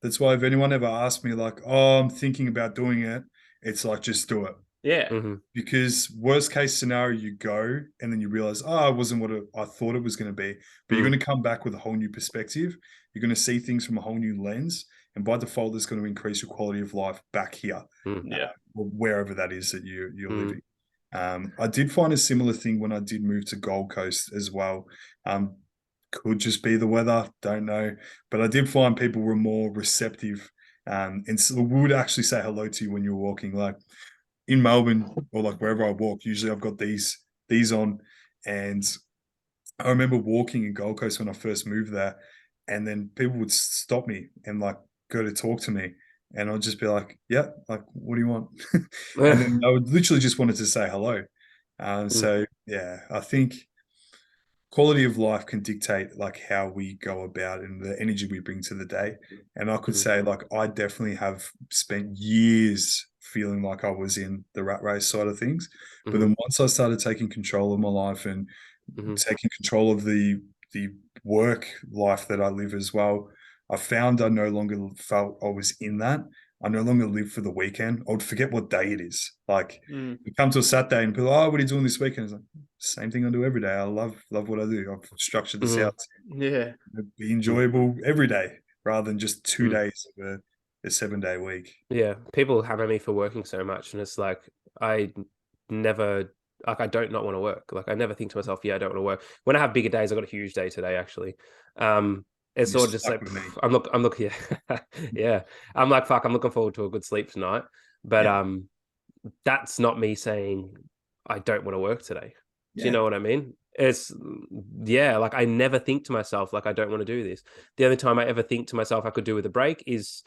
That's why if anyone ever asks me like, "Oh, I'm thinking about doing it," it's like just do it. Yeah, Mm-hmm. Because worst case scenario, you go and then you realize, oh, it wasn't what I thought it was going to be. But you're going to come back with a whole new perspective. You're going to see things from a whole new lens. And by default, that's going to increase your quality of life back here, yeah. or wherever that is that you're Mm. living. I did find a similar thing when I did move to Gold Coast as well. Could just be the weather, don't know. But I did find people were more receptive and so would actually say hello to you when you were walking. Like, in Melbourne or like wherever I walk, usually I've got these on. And I remember walking in Gold Coast when I first moved there, and then people would stop me and like go to talk to me. And I'd just be like, yeah, like, what do you want? And then I would literally just wanted to say hello. So yeah, I think quality of life can dictate like how we go about and the energy we bring to the day. And I could say like I definitely have spent years feeling like I was in the rat race side of things. But then once I started taking control of my life and taking control of the work life that I live as well, I found I no longer felt I was in that. I no longer live for the weekend. I would forget what day it is. Like we come to a Saturday and people, oh, what are you doing this weekend? It's like same thing I do every day. I love what I do. I've structured this out Yeah. to be enjoyable every day rather than just 2 days of a 7-day week. Yeah, people hammer me for working so much, and it's like I never like I don't not want to work. Like I never think to myself, yeah, I don't want to work. When I have bigger days, I got a huge day today actually. It's You're sort of just stuck like with me. I'm looking yeah, yeah. I'm like fuck. I'm looking forward to a good sleep tonight, but Yeah. that's not me saying I don't want to work today. Do you Yeah. know what I mean? It's yeah, like I never think to myself like I don't want to do this. The only time I ever think to myself I could do with a break is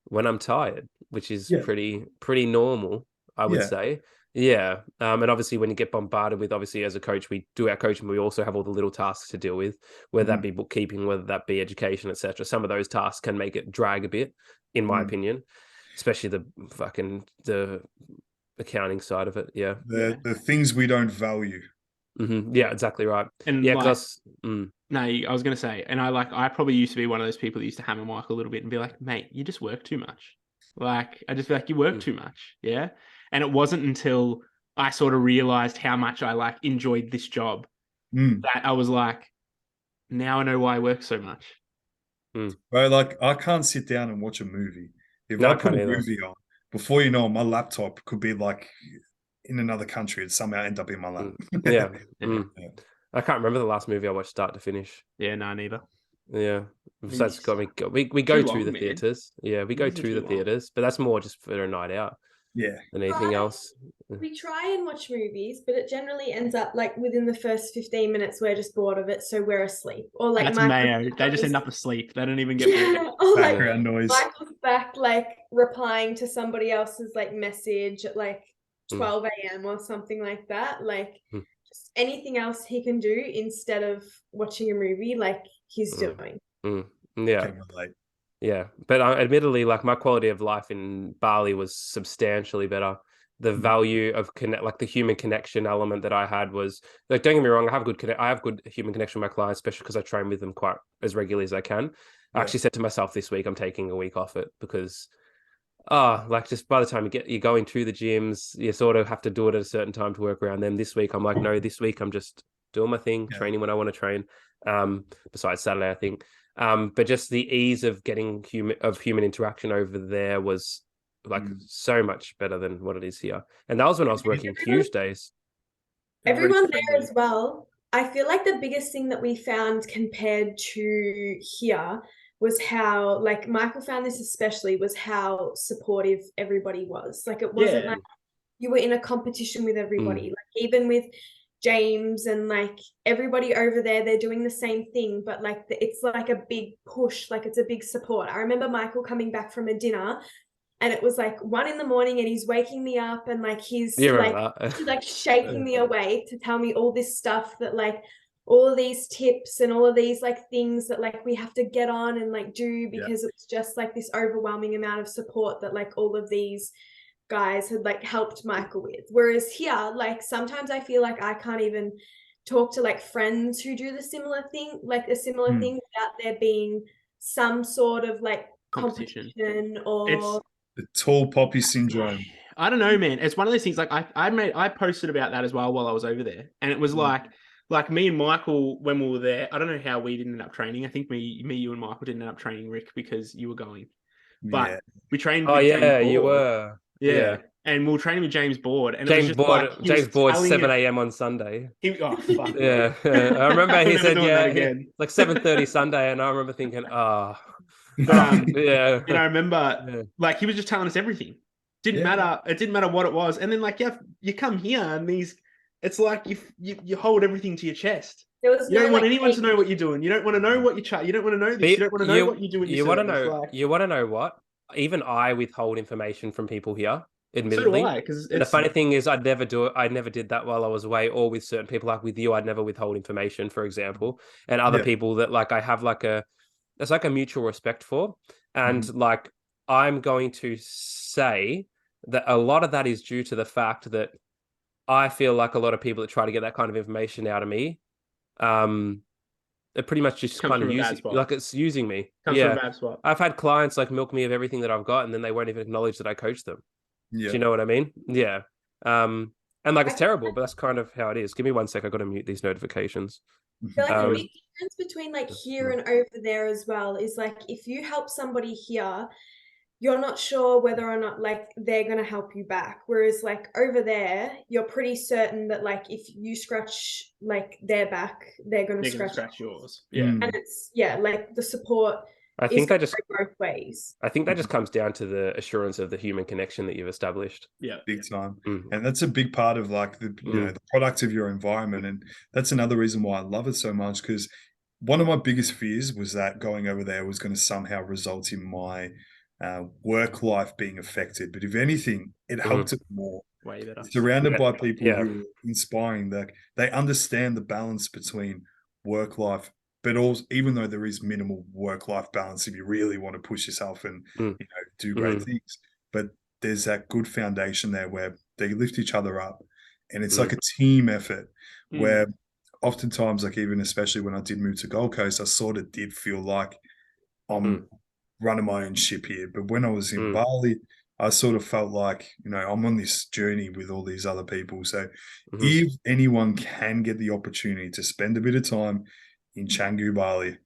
when I'm tired, which is Yeah. pretty normal, I would Yeah. say. Yeah. And obviously when you get bombarded with, obviously as a coach, we do our coaching, but we also have all the little tasks to deal with, whether that be bookkeeping, whether that be education, etc. Some of those tasks can make it drag a bit, in my opinion, especially the accounting side of it. Yeah. The things we don't value. Yeah, exactly right. And yeah, like, no, I was gonna say, and I probably used to be one of those people that used to hammer Michael a little bit and be like, mate, you just work too much. Like, I just feel like you work too much. Yeah. And it wasn't until I sort of realized how much I like enjoyed this job that I was like, now I know why I work so much. Bro, like I can't sit down and watch a movie. If No, I I put can't a either. movie on, before you know it, my laptop could be like in another country and somehow end up in my lap. Yeah. Yeah. I can't remember the last movie I watched start to finish. Yeah, no, neither. Yeah. Besides, Movies we go too to long, the man. theaters. Yeah, we go Movies are to too the long. theaters, but that's more just for a night out Yeah. than anything else. We try and watch movies, but it generally ends up like within the first 15 minutes, we're just bored of it, so we're asleep. Or like That's Mayo. They just end up asleep. They don't even get bored. yeah, or like Background noise. Michael's back like replying to somebody else's like message at like 12 a.m. or something like that. Like just anything else he can do instead of watching a movie, like he's doing. Yeah. Can relate. Yeah. But admittedly, like my quality of life in Bali was substantially better. The value of like the human connection element that I had was like, don't get me wrong, I have good human connection with my clients, especially because I train with them quite as regularly as I can. I actually said to myself this week, I'm taking a week off it because like just by the time you're going to the gyms, you sort of have to do it at a certain time to work around them. This week, I'm like, no, this week I'm just doing my thing, training when I want to train. Besides Saturday, I think. But just the ease of getting human interaction over there was like so much better than what it is here. And that was when I was working Tuesdays. Everyone there as well. I feel like the biggest thing that we found compared to here was how, like Michael found this especially, was how supportive everybody was. Like it wasn't like you were in a competition with everybody. Like even with James and like everybody over there, they're doing the same thing, but like it's like a big push, like it's a big support. I remember Michael coming back from a dinner and it was like 1 a.m. and he's waking me up and like he's like shaking me awake to tell me all this stuff that like all of these tips and all of these like things that like we have to get on and like do because it's just like this overwhelming amount of support that like all of these guys had like helped Michael with. Whereas here, like sometimes I feel like I can't even talk to like friends who do the similar thing, like a similar thing without there being some sort of like competition or it's the tall poppy syndrome. I don't know, man. It's one of those things like I posted about that as well while I was over there. And it was like me and Michael, when we were there, I don't know how we didn't end up training. I think you and Michael didn't end up training Rick because you were going. But we trained with James Board. You were. Yeah. And we were training with James Board. And James Board, like, James Board, 7 a.m. on Sunday. Fuck. Yeah. I remember he said, like 7:30 Sunday. And I remember thinking, yeah. And I remember like he was just telling us everything. Didn't matter. It didn't matter what it was. And then like you come here and it's like you hold everything to your chest. You don't want anyone to know what you're doing. You don't want to know what you chat. You don't want to know this. You don't want to know what you do. You want to know. You want to know what? Even I withhold information from people here. Admittedly, so do I, because the funny thing is, I'd never do it. I never did that while I was away, or with certain people. Like with you, I'd never withhold information, for example, and other people that like I have like it's like a mutual respect for, and like I'm going to say that a lot of that is due to the fact that I feel like a lot of people that try to get that kind of information out of me, it pretty much just kind of using, like it's using me. Comes from a bad spot. I've had clients like milk me of everything that I've got, and then they won't even acknowledge that I coached them. Yeah. Do you know what I mean? Yeah. And like it's terrible, but that's kind of how it is. Give me 1 sec. I got to mute these notifications. I feel like the big difference between like here and over there as well is like if you help somebody here, you're not sure whether or not like they're going to help you back. Whereas like over there, you're pretty certain that like if you scratch like their back, they're going to scratch yours. Yeah. And it's like the support I think that just both ways. I think that just comes down to the assurance of the human connection that you've established. Yeah, big time. And that's a big part of like the the product of your environment, and that's another reason why I love it so much. Because one of my biggest fears was that going over there was going to somehow result in my work life being affected. But if anything, it helped it more. way better. Surrounded by people Yeah. who are inspiring, that they understand the balance between work life, but also, even though there is minimal work life balance, if you really want to push yourself and do great things, but there's that good foundation there where they lift each other up, and it's like a team effort. Where oftentimes, like even especially when I did move to Gold Coast, I sort of did feel like I'm running my own ship here. But when I was in Bali, I sort of felt like, I'm on this journey with all these other people. So if anyone can get the opportunity to spend a bit of time in Canggu, Bali,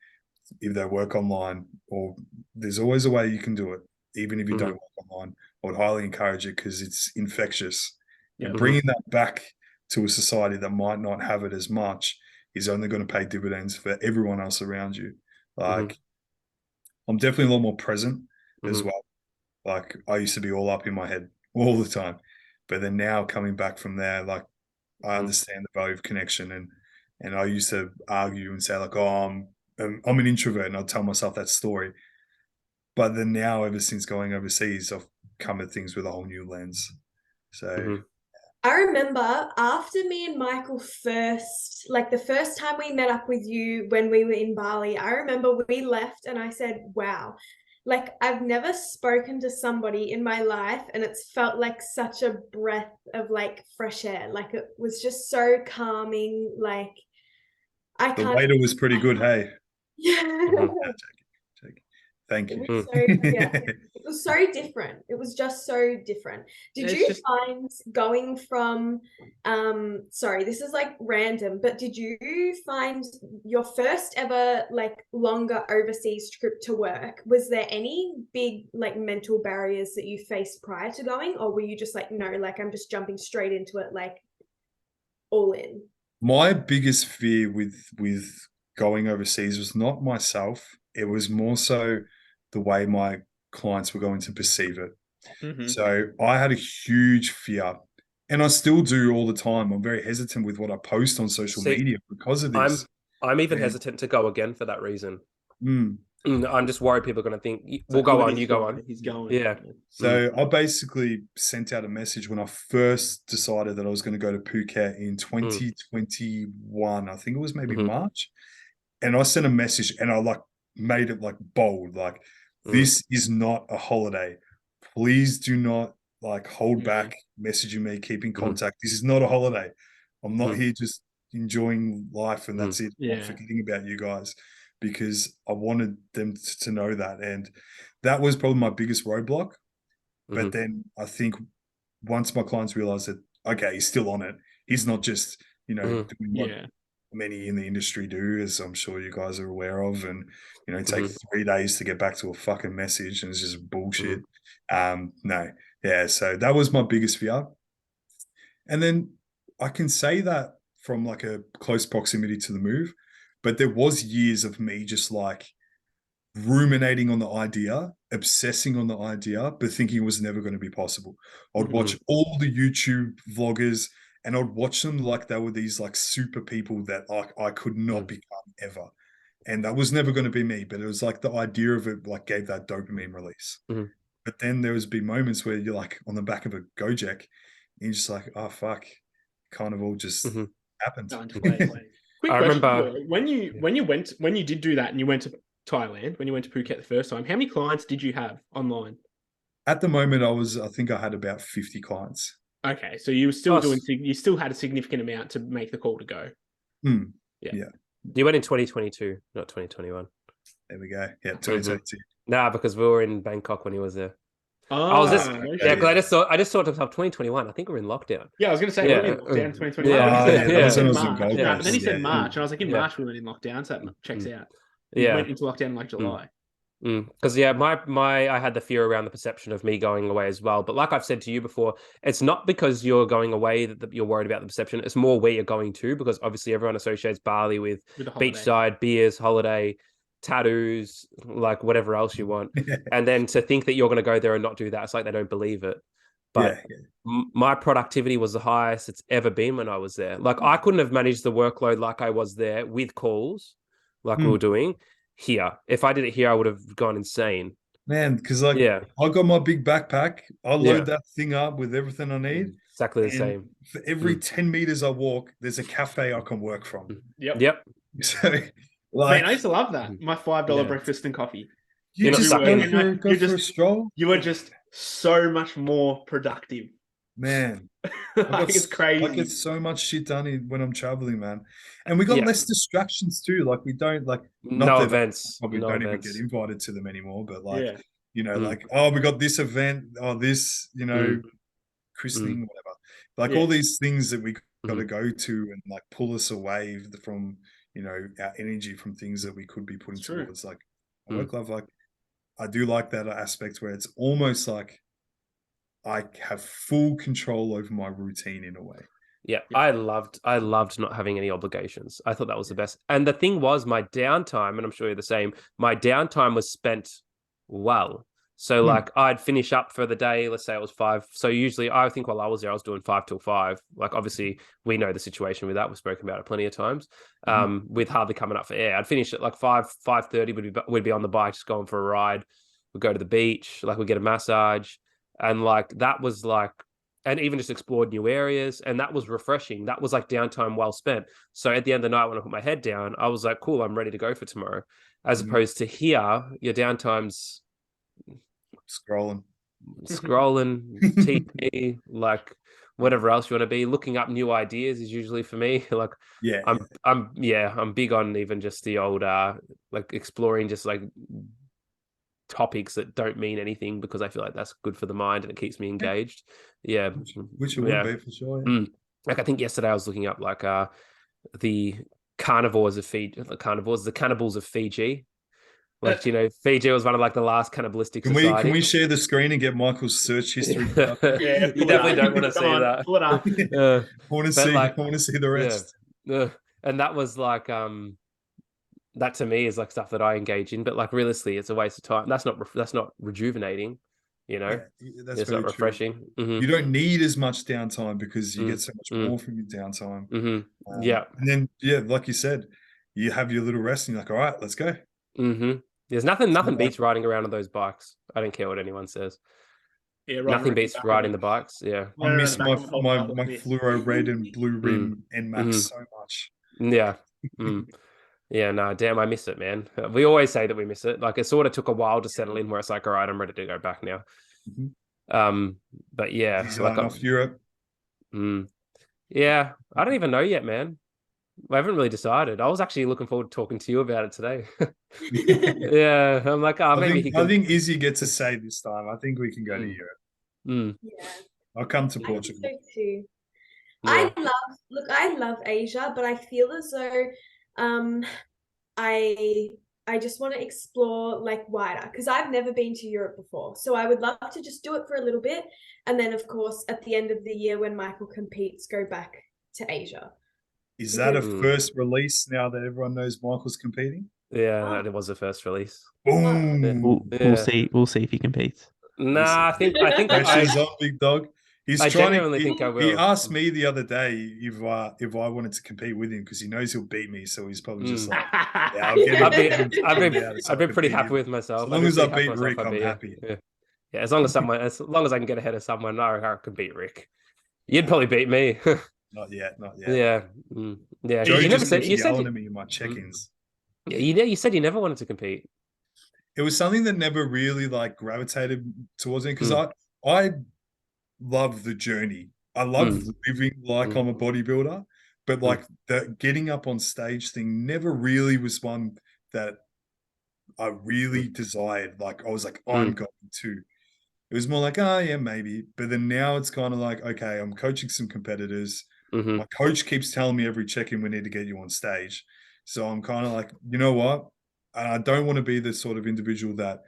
if they work online, or there's always a way you can do it, even if you don't work online, I would highly encourage it because it's infectious. Yeah. Bringing that back to a society that might not have it as much is only going to pay dividends for everyone else around you. Like, I'm definitely a lot more present as well. Like, I used to be all up in my head all the time, but then now coming back from there, like, I understand the value of connection, and I used to argue and say like, oh, I'm an introvert, and I'll tell myself that story. But then now, ever since going overseas, I've come at things with a whole new lens. So I remember after me and Michael the first time we met up with you when we were in Bali, I remember we left and I said, wow, like I've never spoken to somebody in my life and it's felt like such a breath of like fresh air. Like it was just so calming. Like the waiter was pretty good, hey? Yeah. Thank you. It was it was so different. It was just so different. Did you find going from sorry, this is like random, but did you find your first ever like longer overseas trip to work, was there any big like mental barriers that you faced prior to going, or were you just like, no, like I'm just jumping straight into it, like all in? My biggest fear with going overseas was not myself. It was more so the way my clients were going to perceive it. So I had a huge fear, and I still do all the time. I'm very hesitant with what I post on social media because of this. I'm even hesitant to go again for that reason. I'm just worried people are going to think, we'll go on, you go on. He's going. Yeah. So I basically sent out a message when I first decided that I was going to go to Phuket in 2021. I think it was maybe March. And I sent a message and I like made it like bold, like this is not a holiday. Please do not like hold back messaging me, keep in contact. This is not a holiday. I'm not here just enjoying life and that's it. I'm forgetting about you guys, because I wanted them to know that. And that was probably my biggest roadblock. But then I think once my clients realized that, okay, he's still on it. He's not just, doing what many in the industry do, as I'm sure you guys are aware of, and take 3 days to get back to a fucking message, and it's just bullshit. So that was my biggest fear. And then I can say that from like a close proximity to the move, but there was years of me just like ruminating on the idea, obsessing on the idea, but thinking it was never going to be possible. I'd watch all the YouTube vloggers, and I'd watch them like they were these like super people that like I could not become ever. And that was never going to be me, but it was like the idea of it like gave that dopamine release. But then there was be moments where you're like on the back of a Gojek and you're just like, oh fuck, kind of all just happened. Quick question, when you did do that and you went to Thailand, when you went to Phuket the first time, how many clients did you have online? At the moment, I think I had about 50 clients. Okay, so you were still you still had a significant amount to make the call to go. Yeah. You went in 2022, not 2021. There we go. Yeah, 2022. Nah, because we were in Bangkok when he was there. Oh, I was just because I just thought to myself 2021. I think we're in lockdown. Yeah, I was going to say we're in lockdown 2021. But then he said March, and I was like, in March we went in lockdown, so that checks out. We went into lockdown in like July. Because I had the fear around the perception of me going away as well. But like I've said to you before, it's not because you're going away that you're worried about the perception. It's more where you're going to, because obviously everyone associates Bali with beachside, beers, holiday, tattoos, like whatever else you want. And then to think that you're going to go there and not do that, it's like they don't believe it. But my productivity was the highest it's ever been when I was there. Like I couldn't have managed the workload like I was there with calls, like we were doing here. If I did it here, I would have gone insane. Man, because I got my big backpack. I load that thing up with everything I need. exactly the And same. for every 10 meters I walk, there's a cafe I can work from. Yep. So, Man, I used to love that. My $5 Yeah. breakfast and coffee. you just suck go in. for a stroll. You are just so much more productive. Man, It's crazy. I get so much shit done when I'm traveling, man. And we got less distractions too. Like we don't not no that events. probably No don't events. even get invited to them anymore. But like, Yeah. like, oh, we got this event, oh, this, christening, whatever. Like all these things that we got to go to and like pull us away from, our energy from things that we could be putting towards like work life. Like I do like that aspect where it's almost like I have full control over my routine in a way. Yeah, I loved not having any obligations. I thought that was the best. And the thing was, my downtime, and I'm sure you're the same, my downtime was spent well. So like I'd finish up for the day, let's say it was 5. So usually I think while I was there, I was doing 5 till 5. Like obviously we know the situation with that. We've spoken about it plenty of times. With Harvey coming up for air. I'd finish at like 5:30, we'd be on the bike, just going for a ride. We'd go to the beach, like we'd get a massage. And like that was like, and even just explored new areas. And that was refreshing. That was like downtime well spent. So at the end of the night, when I put my head down, I was like, cool, I'm ready to go for tomorrow. As opposed to here, your downtime's scrolling, TV, like whatever else you want to be. Looking up new ideas is usually for me. Like I'm big on even just the old like exploring just like topics that don't mean anything, because I feel like that's good for the mind and it keeps me engaged. Yeah, which it would be for sure. Like I think yesterday I was looking up like the carnivores of Fiji, the cannibals of Fiji. Like Fiji was one of like the last cannibalistic societies. Can we share the screen and get Michael's search history? You definitely don't want to see that. Pull it up. I want to see the rest. And that was like that to me is like stuff that I engage in, but like realistically, it's a waste of time. That's not rejuvenating, that's it's not refreshing. You don't need as much downtime because you get so much more from your downtime. And then like you said, you have your little rest and you're like, all right, let's go. There's nothing beats riding around on those bikes. I don't care what anyone says. Nothing beats riding the bikes. I miss my fluoro red and blue rim and Max so much. Yeah, no, damn, I miss it, man. We always say that we miss it. Like it sort of took a while to settle in where it's like, all right, I'm ready to go back now. But yeah, like off Europe. Yeah, I don't even know yet, man. I haven't really decided. I was actually looking forward to talking to you about it today. Yeah, I'm like, I think Izzy gets a say this time. I think we can go to Europe. Yeah, I'll come to Portugal. I so too. Yeah. I love Asia, but I feel as though I just want to explore like wider, because I've never been to Europe before. So I would love to just do it for a little bit. And then of course, at the end of the year when Michael competes, go back to Asia. Is that a first release now that everyone knows Michael's competing? Yeah, it was the first release. Boom. We'll see if he competes. Nah, I think pressure's on, big dog. I genuinely think I will. He asked me the other day if I wanted to compete with him because he knows he'll beat me, so he's probably just like, yeah, I'll get him. I've been pretty happy with myself. As long as I beat Rick, I'm happy. Yeah, as long as I can get ahead of someone, I can beat Rick. You'd probably beat me. Not yet. Yeah. Yeah. Joe just keeps yelling at me in my check-ins. Yeah, you said you never wanted to compete. It was something that never really like gravitated towards me because I love the journey. I love living like I'm a bodybuilder, but like the getting up on stage thing never really was one that I really desired. Like I was like, I'm going to. It was more like, oh yeah, maybe. But then now it's kind of like, okay, I'm coaching some competitors. My coach keeps telling me every check-in we need to get you on stage. So I'm kind of like, you know what? And I don't want to be the sort of individual that,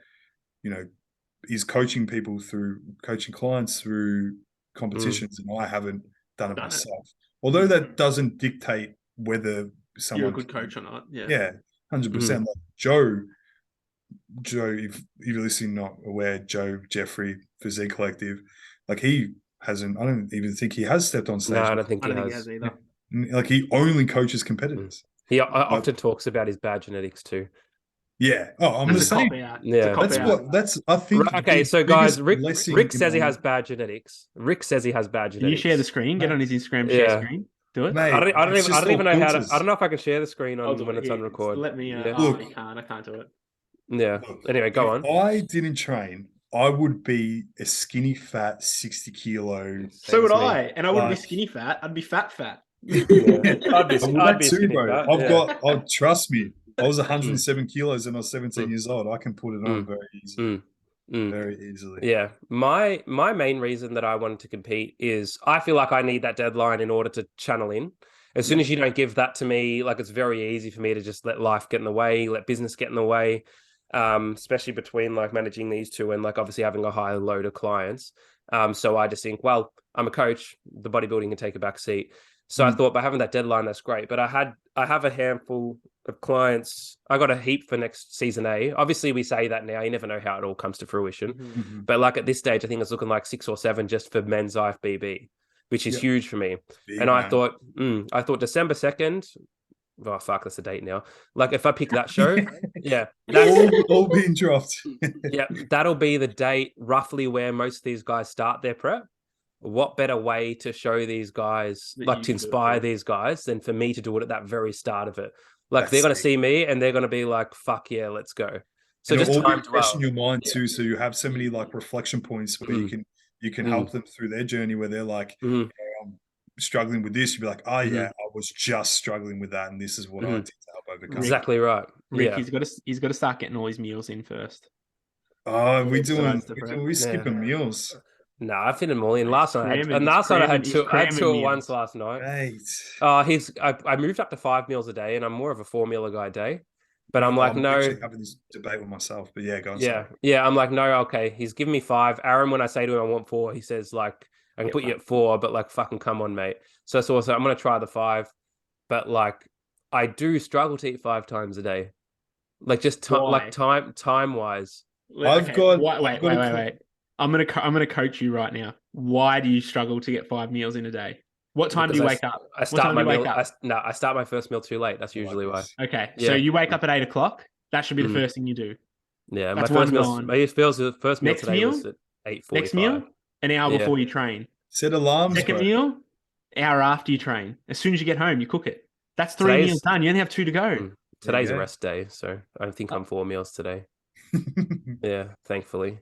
is coaching clients through competitions, and I haven't done it myself. Although that doesn't dictate whether someone you're a good coach or not. Yeah, 100%. Like Joe, if you're listening, not aware, Joe Jeffrey Physique Collective, like he hasn't. I don't even think he has stepped on stage. No, I don't think he has either. Like he only coaches competitors. He often talks about his bad genetics too. Yeah. Oh, I'm the That's a same. cop out. It's a Yeah. cop That's out. what. That's I think. Right, okay, the so guys, biggest blessing Rick in says he my has bad genetics. Rick says he has bad Can you share the genetics. screen? Get on his Instagram share Yeah. screen. Do it. Mate, I it's don't just even all know how to. I filters. don't know if I can share the screen I'll on do when it. it's on Here, record. let me. Yeah. Oh, Look. I can't do it. Yeah. Look, Anyway, go if on. I didn't train, I would be a skinny, fat, 60 kilo. So would as me. I, and I wouldn't be But- skinny fat. I'd be fat. Yeah. I would I'd that be too, skinny bro. fat. I've Yeah. got. Oh, trust me. I was 107 kilos and I was 17 Mm. years old. I can put it on very easily. Mm. Very easily. Yeah. My main reason that I wanted to compete is I feel like I need that deadline in order to channel in. As soon as you don't give that to me, like it's very easy for me to just let life get in the way, let business get in the way. Especially between like managing these two and like obviously having a higher load of clients. So I just think, well, I'm a coach, the bodybuilding can take a back seat. So I thought by having that deadline, that's great. But I have a handful of clients. I got a heap for next season A. Obviously, we say that now. You never know how it all comes to fruition. Mm-hmm. But like at this stage, I think it's looking like 6 or 7 just for men's IFBB, which is huge for me. Big, and I man. thought December 2nd. Oh fuck, that's the date now. Like if I pick that show, yeah, that's all being dropped. yeah, that'll be the date roughly where most of these guys start their prep. What better way to show these guys, That like you to can do it inspire for. these guys, than for me to do it at that very start of it? Like That's they're gonna sick. see me and they're gonna be like, "Fuck yeah, let's go." So And just it'll all be timed fresh well. in your mind Yeah. too. So you have so many like reflection points where you can help them through their journey where they're like, Mhm. I'm struggling with this. You'd be like, oh yeah, Mhm. I was just struggling with that, and this is what I did to help overcome. Rick, Exactly right. Rick, Yeah. he's got to start getting all his meals in first. Oh, we Yeah. skipping meals. No, I fit them all in. He's Last night, cramming- last night I had he's two. I had cramming 2 at meals. once last night. Right. I moved up to 5 meals a day, and I'm more of a 4 meal a guy a day. But I'm Oh, like, I'm no, actually having this debate with myself, but yeah, go on. yeah, Sorry. yeah. I'm like, no, okay. He's giving me 5. Aaron, when I say to him I want 4, he says like, I can put you at 4, but like, fucking come on, mate. So it's also I'm gonna try the 5, but like, I do struggle to eat 5 times a day, like just Why? time wise. I've got- Wait. I'm gonna coach you right now. Why do you struggle to get 5 meals in a day? What time do you wake up? I start time my do you wake meal. up? I start my first meal too late. That's usually why. Okay, Yeah. so you wake up at 8 o'clock. That should be the Mhm. first thing you do. Yeah, That's my first one meal. gone. My first meal Next today meal? was at 8:45. Next meal, an hour Yeah. before you train. Set alarms, Second bro. meal, hour after you train. As soon as you get home, you cook it. That's 3 Today's- meals done. You only have 2 to go. Today's a go. rest day, so I think I'm 4 meals today. Yeah, thankfully.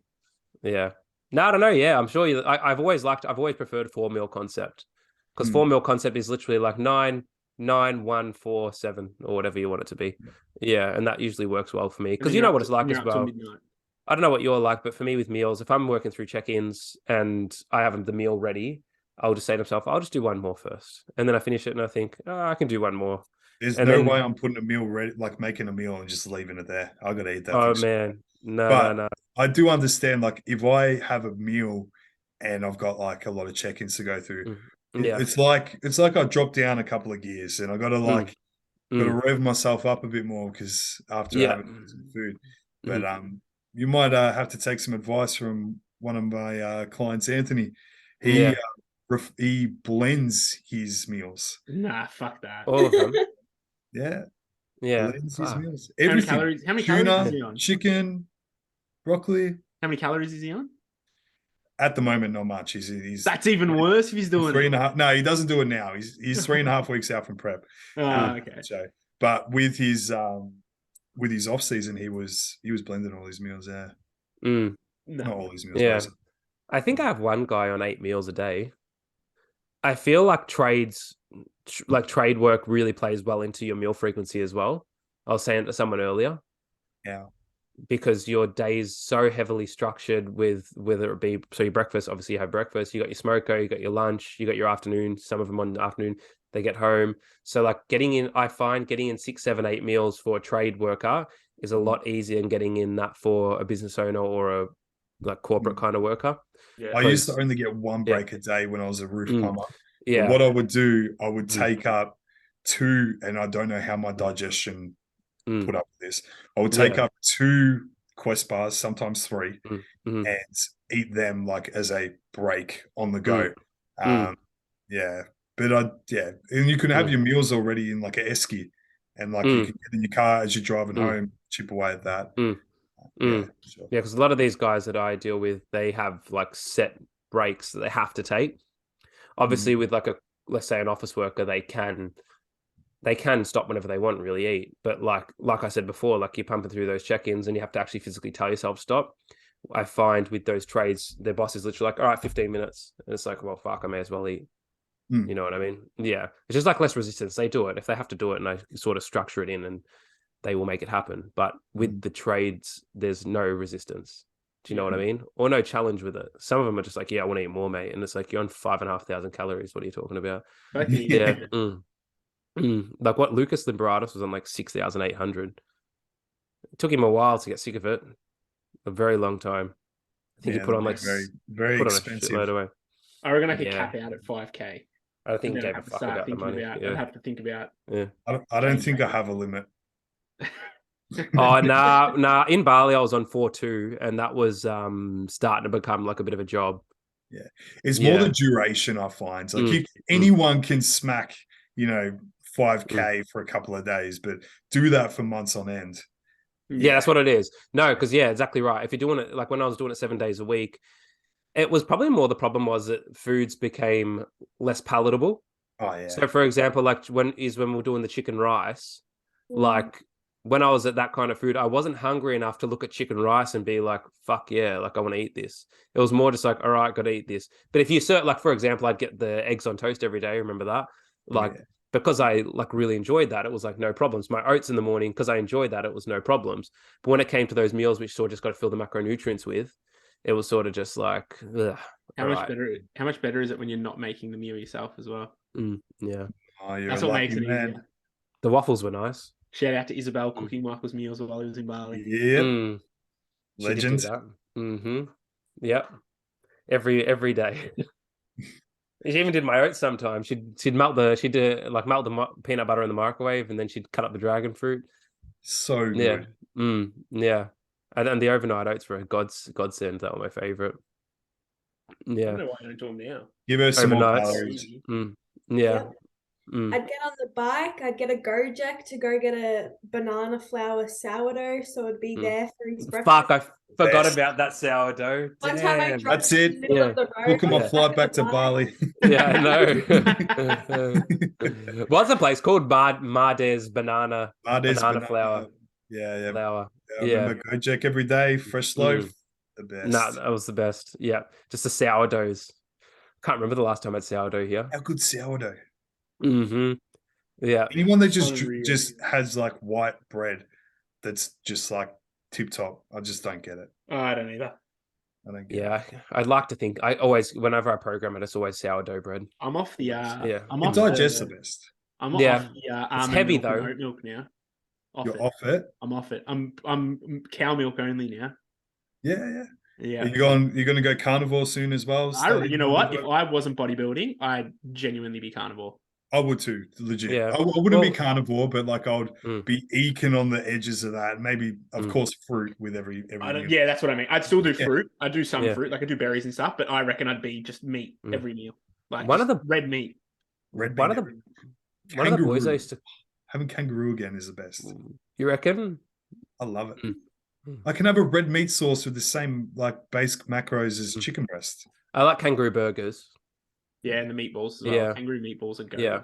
Yeah. No, I don't know. Yeah, I'm sure you. I've always preferred 4 meal concept because 4 meal concept is literally like 9, 9, 1, 4, 7 or whatever you want it to be. Yeah, and that usually works well for me because you know what it's like as well. I don't know what you're like, but for me with meals, if I'm working through check-ins and I have the meal ready, I'll just say to myself, I'll just do one more first, and then I finish it and I think, oh, I can do one more. There's And no then- way I'm putting a meal ready, like making a meal and just leaving it there. I gotta eat that. Oh thing. man, But- no. I do understand, like, if I have a meal and I've got like a lot of check-ins to go through, Yeah. it's like I dropped down a couple of gears and I gotta gotta rev myself up a bit more because after having some food. But you might have to take some advice from one of my clients, Anthony. He blends his meals. Nah, fuck that. All of them. Yeah, Yeah. blends his Fuck. meals. How many Everything. calories? How many Tuna, calories is he on? chicken, broccoli. How many calories is he on? At the moment, not much. He's That's even worse if he's doing 3.5. No, he doesn't do it now. He's 3.5 weeks out from prep. Okay. So, but with his off season, he was blending all his meals. Yeah, Mm. not all his meals. Yeah. Basically. I think I have one guy on 8 meals a day. I feel like trade work really plays well into your meal frequency as well. I was saying to someone earlier. Yeah. Because your day is so heavily structured with whether it be your breakfast, obviously you have breakfast, you got your smoker, you got your lunch, you got your afternoon, some of them on the afternoon, they get home. So like I find getting in 6, 7, 8 meals for a trade worker is a lot easier than getting in that for a business owner or a like corporate kind of worker. Yeah. I used to only get one break a day when I was a roof plumber. Yeah. But what I would do, I would take up 2, and I don't know how my digestion put up with this. I would take up 2 Quest bars, sometimes 3, and eat them like as a break on the go. Yeah. But and you can have your meals already in like a esky, and like you can get in your car as you're driving home, chip away at that. Yeah, sure. because a lot of these guys that I deal with, they have like set breaks that they have to take. Obviously, with like let's say an office worker, they can stop whenever they want and really eat. But like I said before, like you're pumping through those check-ins and you have to actually physically tell yourself stop. I find with those trades, their boss is literally like, all right, 15 minutes. And it's like, well, fuck, I may as well eat. You know what I mean? Yeah. It's just like less resistance. They do it. If they have to do it, and I sort of structure it in, and they will make it happen. But with the trades, there's no resistance. Do you know what I mean? Or no challenge with it. Some of them are just like, yeah, I want to eat more, mate. And it's like, you're on 5,500 calories. What are you talking about? Yeah. Like what Lucas Limberatus was on like 6,800. It took him a while to get sick of it. A very long time. I think he put on like very expensive. On a shitload away. I reckon I could cap out at 5K. I don't think he gave a fuck about the money. I'd have to think about. Yeah. I don't think I have a limit. Oh, nah. In Bali, I was on 4.2, and that was starting to become like a bit of a job. Yeah. It's more the duration, I find. Like anyone can smack, 5K for a couple of days, but do that for months on end. Yeah, that's what it is. No, because exactly right. If you're doing it, like when I was doing it 7 days a week, it was probably more the problem was that foods became less palatable. Oh, yeah. So, for example, like when we're doing the chicken rice, like when I was at that kind of food, I wasn't hungry enough to look at chicken rice and be like, fuck yeah, like I want to eat this. It was more just like, all right, got to eat this. But if you like, for example, I'd get the eggs on toast every day. Remember that? Like, because I like really enjoyed that, it was like no problems. My oats in the morning, because I enjoyed that, it was no problems. But when it came to those meals, which sort of just got to fill the macronutrients with, it was sort of just like, ugh, how much better is it when you're not making the meal yourself as well? Yeah. Oh, that's what makes it easier. The waffles were nice. Shout out to Isabel cooking Michael's meals while he was in Bali. Yeah. Legend. Yep. Every day. She even did my oats sometimes. She'd melt the peanut butter in the microwave, and then she'd cut up the dragon fruit. So good. Yeah. And the overnight oats were a godsend. That were my favorite. Yeah. I don't know why I don't do them now. Give her some more calories. Yeah. Yep. I'd get on the bike. I'd get a Gojek to go get a banana flour sourdough, so it'd be there for his breakfast. Fuck, I forgot about that sourdough. One time I dropped that's it. In the middle of the road. Booking my flight back to Bali. Yeah, I know. What's the place called? Mardes banana flour. Yeah. Flour. I remember Gojek every day, fresh loaf. The best. No, that was the best. Yeah, just the sourdoughs. Can't remember the last time I had sourdough here. How good sourdough? Yeah. Anyone that just has like white bread that's just like tip top. I just don't get it. Oh, I don't either. I don't get it. I'd like to think I always, whenever I program it, it's always sourdough bread. I'm off the I'm off the best. I'm off the it's heavy though. Oat milk now. You're off it? I'm off it. I'm cow milk only now. Yeah. Yeah. You're going to go carnivore soon as well? You know what? If I wasn't bodybuilding, I'd genuinely be carnivore. I would too, legit. Yeah. I wouldn't be carnivore, but like I would be eking on the edges of that. Maybe, of course, fruit with every yeah, that's what I mean. I'd still do fruit. I do some fruit, like I do berries and stuff, but I reckon I'd be just meat every meal. Like one of the red meat. One of the boys I used to having kangaroo again is the best. You reckon? I love it. I can have a red meat sauce with the same like basic macros as chicken breast. I like kangaroo burgers. Yeah, and the meatballs as well. Yeah. Kangaroo meatballs would go. Yeah.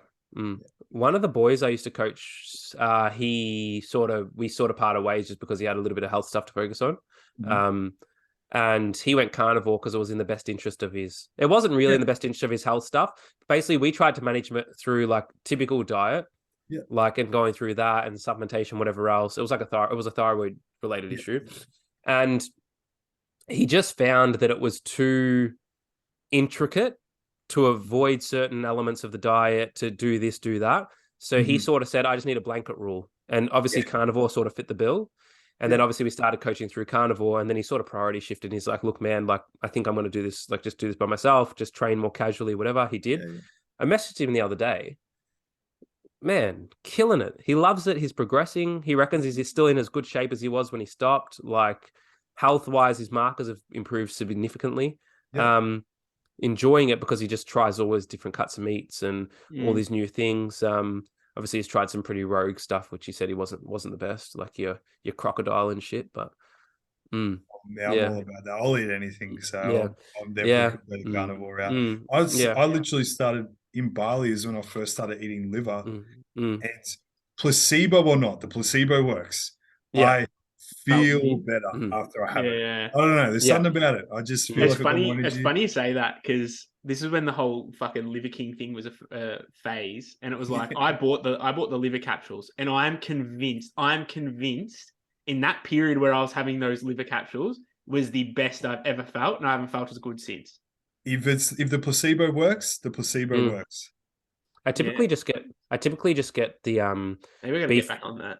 One of the boys I used to coach, we sort of parted ways just because he had a little bit of health stuff to focus on. And he went carnivore because it was in the best interest of his. It wasn't really in the best interest of his health stuff. Basically, we tried to manage it through like typical diet, like and going through that and supplementation, whatever else. It was like it was a thyroid related issue, and he just found that it was too intricate to avoid certain elements of the diet, to do this, do that. So he sort of said, I just need a blanket rule. And obviously carnivore sort of fit the bill. And then obviously we started coaching through carnivore, and then he sort of priority shifted. He's like, look, man, like, I think I'm going to do this, like just do this by myself, just train more casually, whatever. He did. I messaged him the other day, man, killing it. He loves it. He's progressing. He reckons he's still in as good shape as he was when he stopped. Like health-wise, his markers have improved significantly. Enjoying it because he just tries always different cuts of meats and all these new things. Obviously, he's tried some pretty rogue stuff, which he said he wasn't the best, like your crocodile and shit. But Yeah, I'm all about that. I'll eat anything, so I'm definitely completely carnivore out. I literally started in Bali is when I first started eating liver, and placebo or not, the placebo works. I feel better after I have it. I don't know. There's something about it. I just feel like it's funny you say that, because this is when the whole fucking Liver King thing was a phase, and it was like I bought the liver capsules, and I'm convinced in that period where I was having those liver capsules was the best I've ever felt, and I haven't felt as good since. If the placebo works, the placebo works. I typically just get the Maybe we're gonna beef. get back on that.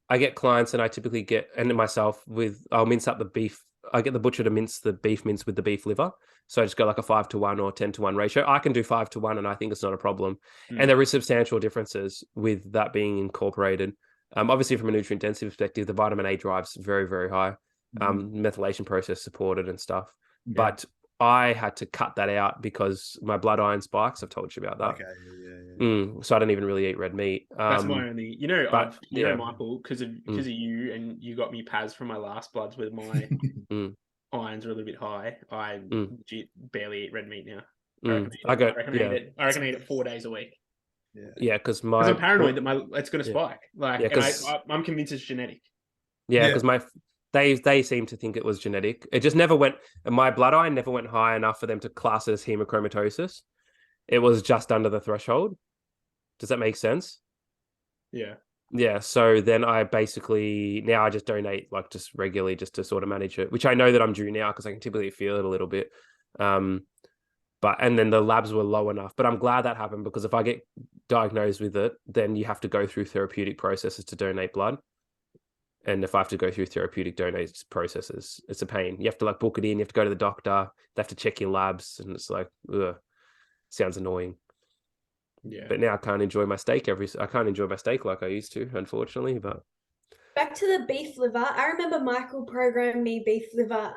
I get clients, and I typically get, and myself, I'll mince up the beef. I get the butcher to mince the beef mince with the beef liver. So I just go like a 5-to-1 or 10-to-1 ratio. I can do 5-to-1, and I think it's not a problem. And there is substantial differences with that being incorporated. Obviously, from a nutrient density perspective, the vitamin A drive's very, very high. Methylation process supported and stuff. But I had to cut that out because my blood iron spikes. I've told you about that. Okay, so I don't even really eat red meat. That's my only, Michael, because of you, and you got me Paz from my last bloods with my irons are a little bit high. I barely eat red meat now. I reckon I eat it 4 days a week. Yeah, because I'm paranoid that it's going to spike. I'm convinced it's genetic. Yeah, because they seem to think it was genetic. It just never went. My blood iron never went high enough for them to class it as hemochromatosis. It was just under the threshold. Does that make sense? Yeah. Yeah. So then I basically now I just donate like just regularly just to sort of manage it, which I know that I'm due now because I can typically feel it a little bit. And then the labs were low enough. But I'm glad that happened, because if I get diagnosed with it, then you have to go through therapeutic processes to donate blood. And if I have to go through therapeutic donate processes, it's a pain. You have to like book it in. You have to go to the doctor. They have to check your labs, and it's like, ugh, sounds annoying. Yeah. But now I can't enjoy my steak like I used to, unfortunately. But back to the beef liver. I remember Michael programmed me beef liver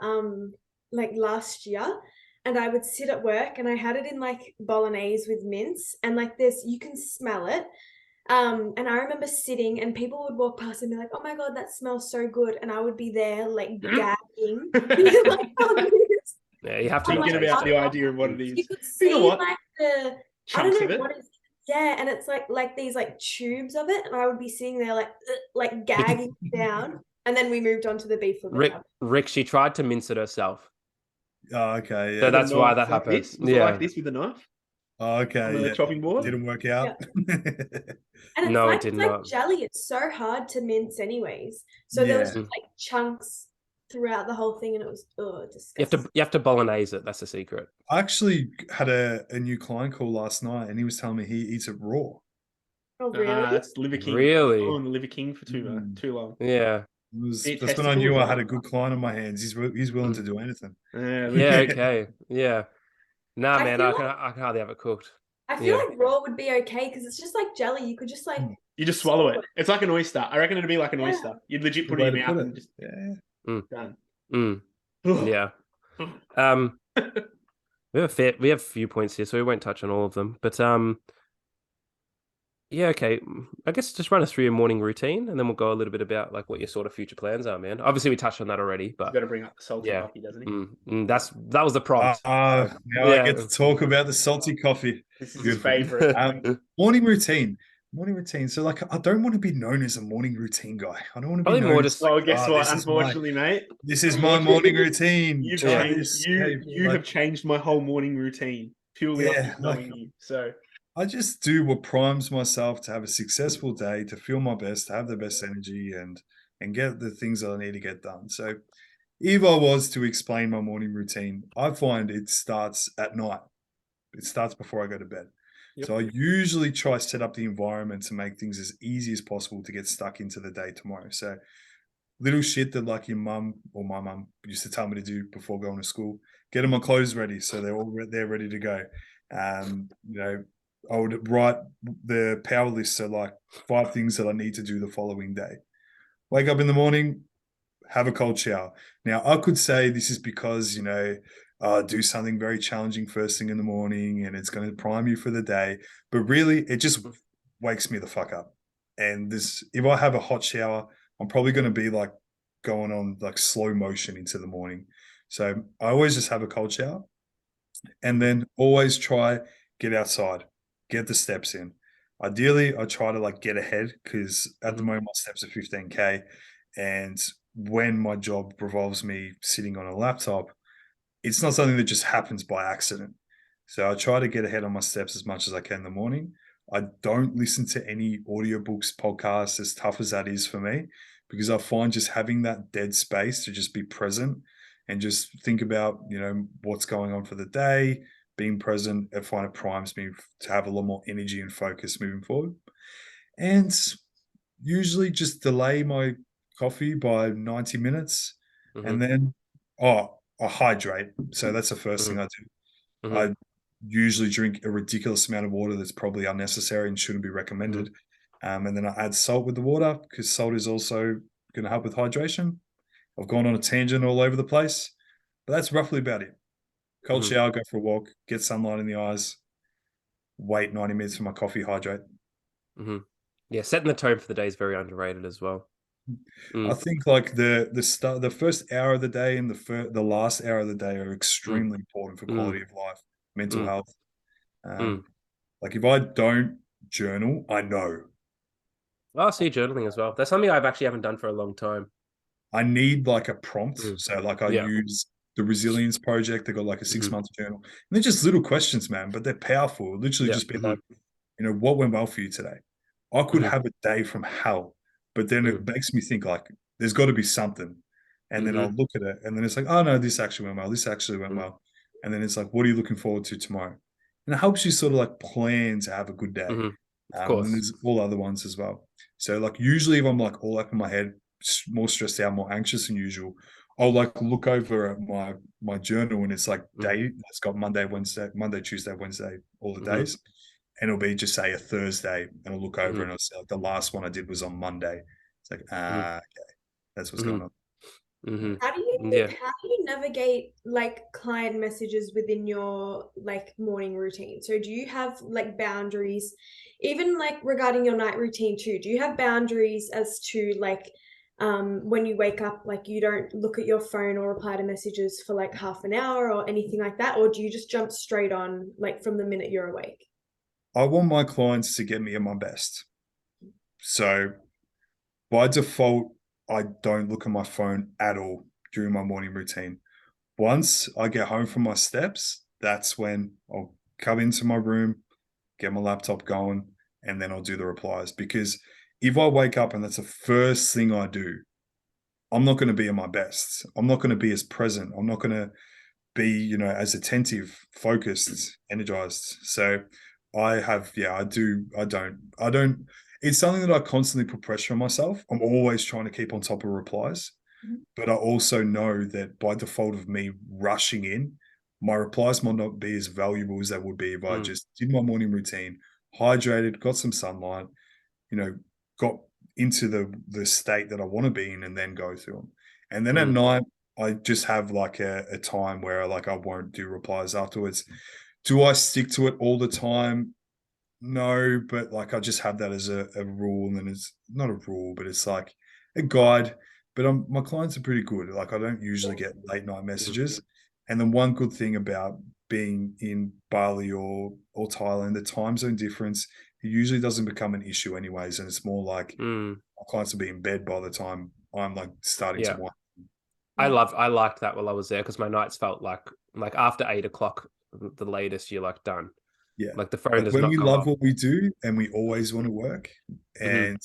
like last year, and I would sit at work and I had it in like bolognese with mince, and like you can smell it. And I remember sitting, and people would walk past and be like, "Oh my god, that smells so good," and I would be there like gagging. Like, yeah, you have to thinking about the idea of what it is. You could see like the chunks I don't know of what it is. Yeah, and it's like these like tubes of it, and I would be sitting there like gagging down, and then we moved on to the beef liver. Rick, she tried to mince it herself. Oh, okay. Yeah. So that's why that happens. Was it like this with a knife? Oh, okay. On the chopping board? Didn't work out. And it's like jelly. It's so hard to mince anyways. So there was just like chunks throughout the whole thing, and it was disgusting. You have to bolognese it. That's the secret. I actually had a new client call last night, and he was telling me he eats it raw. Oh, really? That's Liver King. Really? On the Liver King for too long. Yeah. That's when I knew I had a good client on my hands. He's willing to do anything. Yeah. Okay. Yeah. Nah, man, I can hardly have it cooked. I feel like raw would be okay because it's just like jelly. You could just like you just swallow it. It's like an oyster. I reckon it'd be like an oyster. You'd legit put it in your mouth and just done. Yeah. We have a few points here, so we won't touch on all of them. But yeah, okay. I guess just run us through your morning routine, and then we'll go a little bit about like what your sort of future plans are, man. Obviously, we touched on that already, but he's got to bring up the salty coffee, doesn't he? That was the prompt. Now I get to talk about the salty coffee. This is his favorite. Morning routine. So like, I don't want to be known as a morning routine guy. I don't want to be known as. Well, guess what? Unfortunately, mate, this is my morning routine. You have changed my whole morning routine purely off knowing you. So. I just do what primes myself to have a successful day, to feel my best, to have the best energy, and get the things that I need to get done. So if I was to explain my morning routine, I find it starts at night. It starts before I go to bed. Yep. So I usually try to set up the environment to make things as easy as possible to get stuck into the day tomorrow. So little shit that like your mum or my mum used to tell me to do before going to school, getting my clothes ready so they're ready to go. I would write the power list, so like 5 things that I need to do the following day. Wake up in the morning, have a cold shower. Now, I could say this is because, do something very challenging first thing in the morning and it's going to prime you for the day. But really, it just wakes me the fuck up. And if I have a hot shower, I'm probably going to be like going on like slow motion into the morning. So I always just have a cold shower, and then always try get outside, get the steps in. Ideally, I try to like get ahead because at the moment my steps are 15K, and when my job revolves me sitting on a laptop, it's not something that just happens by accident. So I try to get ahead on my steps as much as I can in the morning. I don't listen to any audiobooks, podcasts, as tough as that is for me, because I find just having that dead space to just be present and just think about, what's going on for the day, being present, I find it primes me to have a lot more energy and focus moving forward. And usually just delay my coffee by 90 minutes and then, I hydrate. So that's the first thing I do. I usually drink a ridiculous amount of water that's probably unnecessary and shouldn't be recommended. And then I add salt with the water because salt is also going to help with hydration. I've gone on a tangent all over the place, but that's roughly about it. Cold shower, go for a walk, get sunlight in the eyes, wait 90 minutes for my coffee, hydrate. Yeah, setting the tone for the day is very underrated as well. I think like the first hour of the day and the last hour of the day are extremely important for quality of life, mental health. Like if I don't journal, I know. I see journaling as well. That's something I've actually haven't done for a long time. I need like a prompt. So like I Yeah. use the Resilience Project. They got like a 6-month journal. And they're just little questions, man, but they're powerful. Literally just be like, what went well for you today? I could have a day from hell, but then it makes me think like there's got to be something. And then I'll look at it and then it's like, oh no, this actually went well. This actually went well. And then it's like, what are you looking forward to tomorrow? And it helps you sort of like plan to have a good day. Of course. And there's all other ones as well. So like usually if I'm like all up in my head, more stressed out, more anxious than usual, I'll like look over at my journal and it's like day. It's got Monday, Tuesday, Wednesday, all the days. And it'll be just say a Thursday, and I'll look over and I'll say like the last one I did was on Monday. It's like okay, that's what's going on. How do you navigate like client messages within your like morning routine? So do you have like boundaries, even like regarding your night routine too? Do you have boundaries as to like when you wake up, like you don't look at your phone or reply to messages for like half an hour or anything like that, or do you just jump straight on like from the minute you're awake? I want my clients to get me at my best. So by default, I don't look at my phone at all during my morning routine. Once I get home from my steps, that's when I'll come into my room, get my laptop going, and then I'll do the replies. Because if I wake up and that's the first thing I do, I'm not going to be at my best. I'm not going to be as present. I'm not going to be, as attentive, focused, energized. So I don't. It's something that I constantly put pressure on myself. I'm always trying to keep on top of replies, but I also know that by default of me rushing in, my replies might not be as valuable as they would be if I just did my morning routine, hydrated, got some sunlight, got into the state that I want to be in and then go through them. And then at night, I just have like a time where I won't do replies afterwards. Do I stick to it all the time? No, but like I just have that as a rule, and then it's not a rule, but it's like a guide. But my clients are pretty good. Like I don't usually get late night messages. And the one good thing about being in Bali or Thailand, the time zone difference, it usually doesn't become an issue anyways. And it's more like my clients will be in bed by the time I'm like starting to wind. I liked that while I was there because my nights felt like after 8 o'clock, the latest, you're like done. Yeah. Like the phone does when not we come love up. what we do and we always want to work and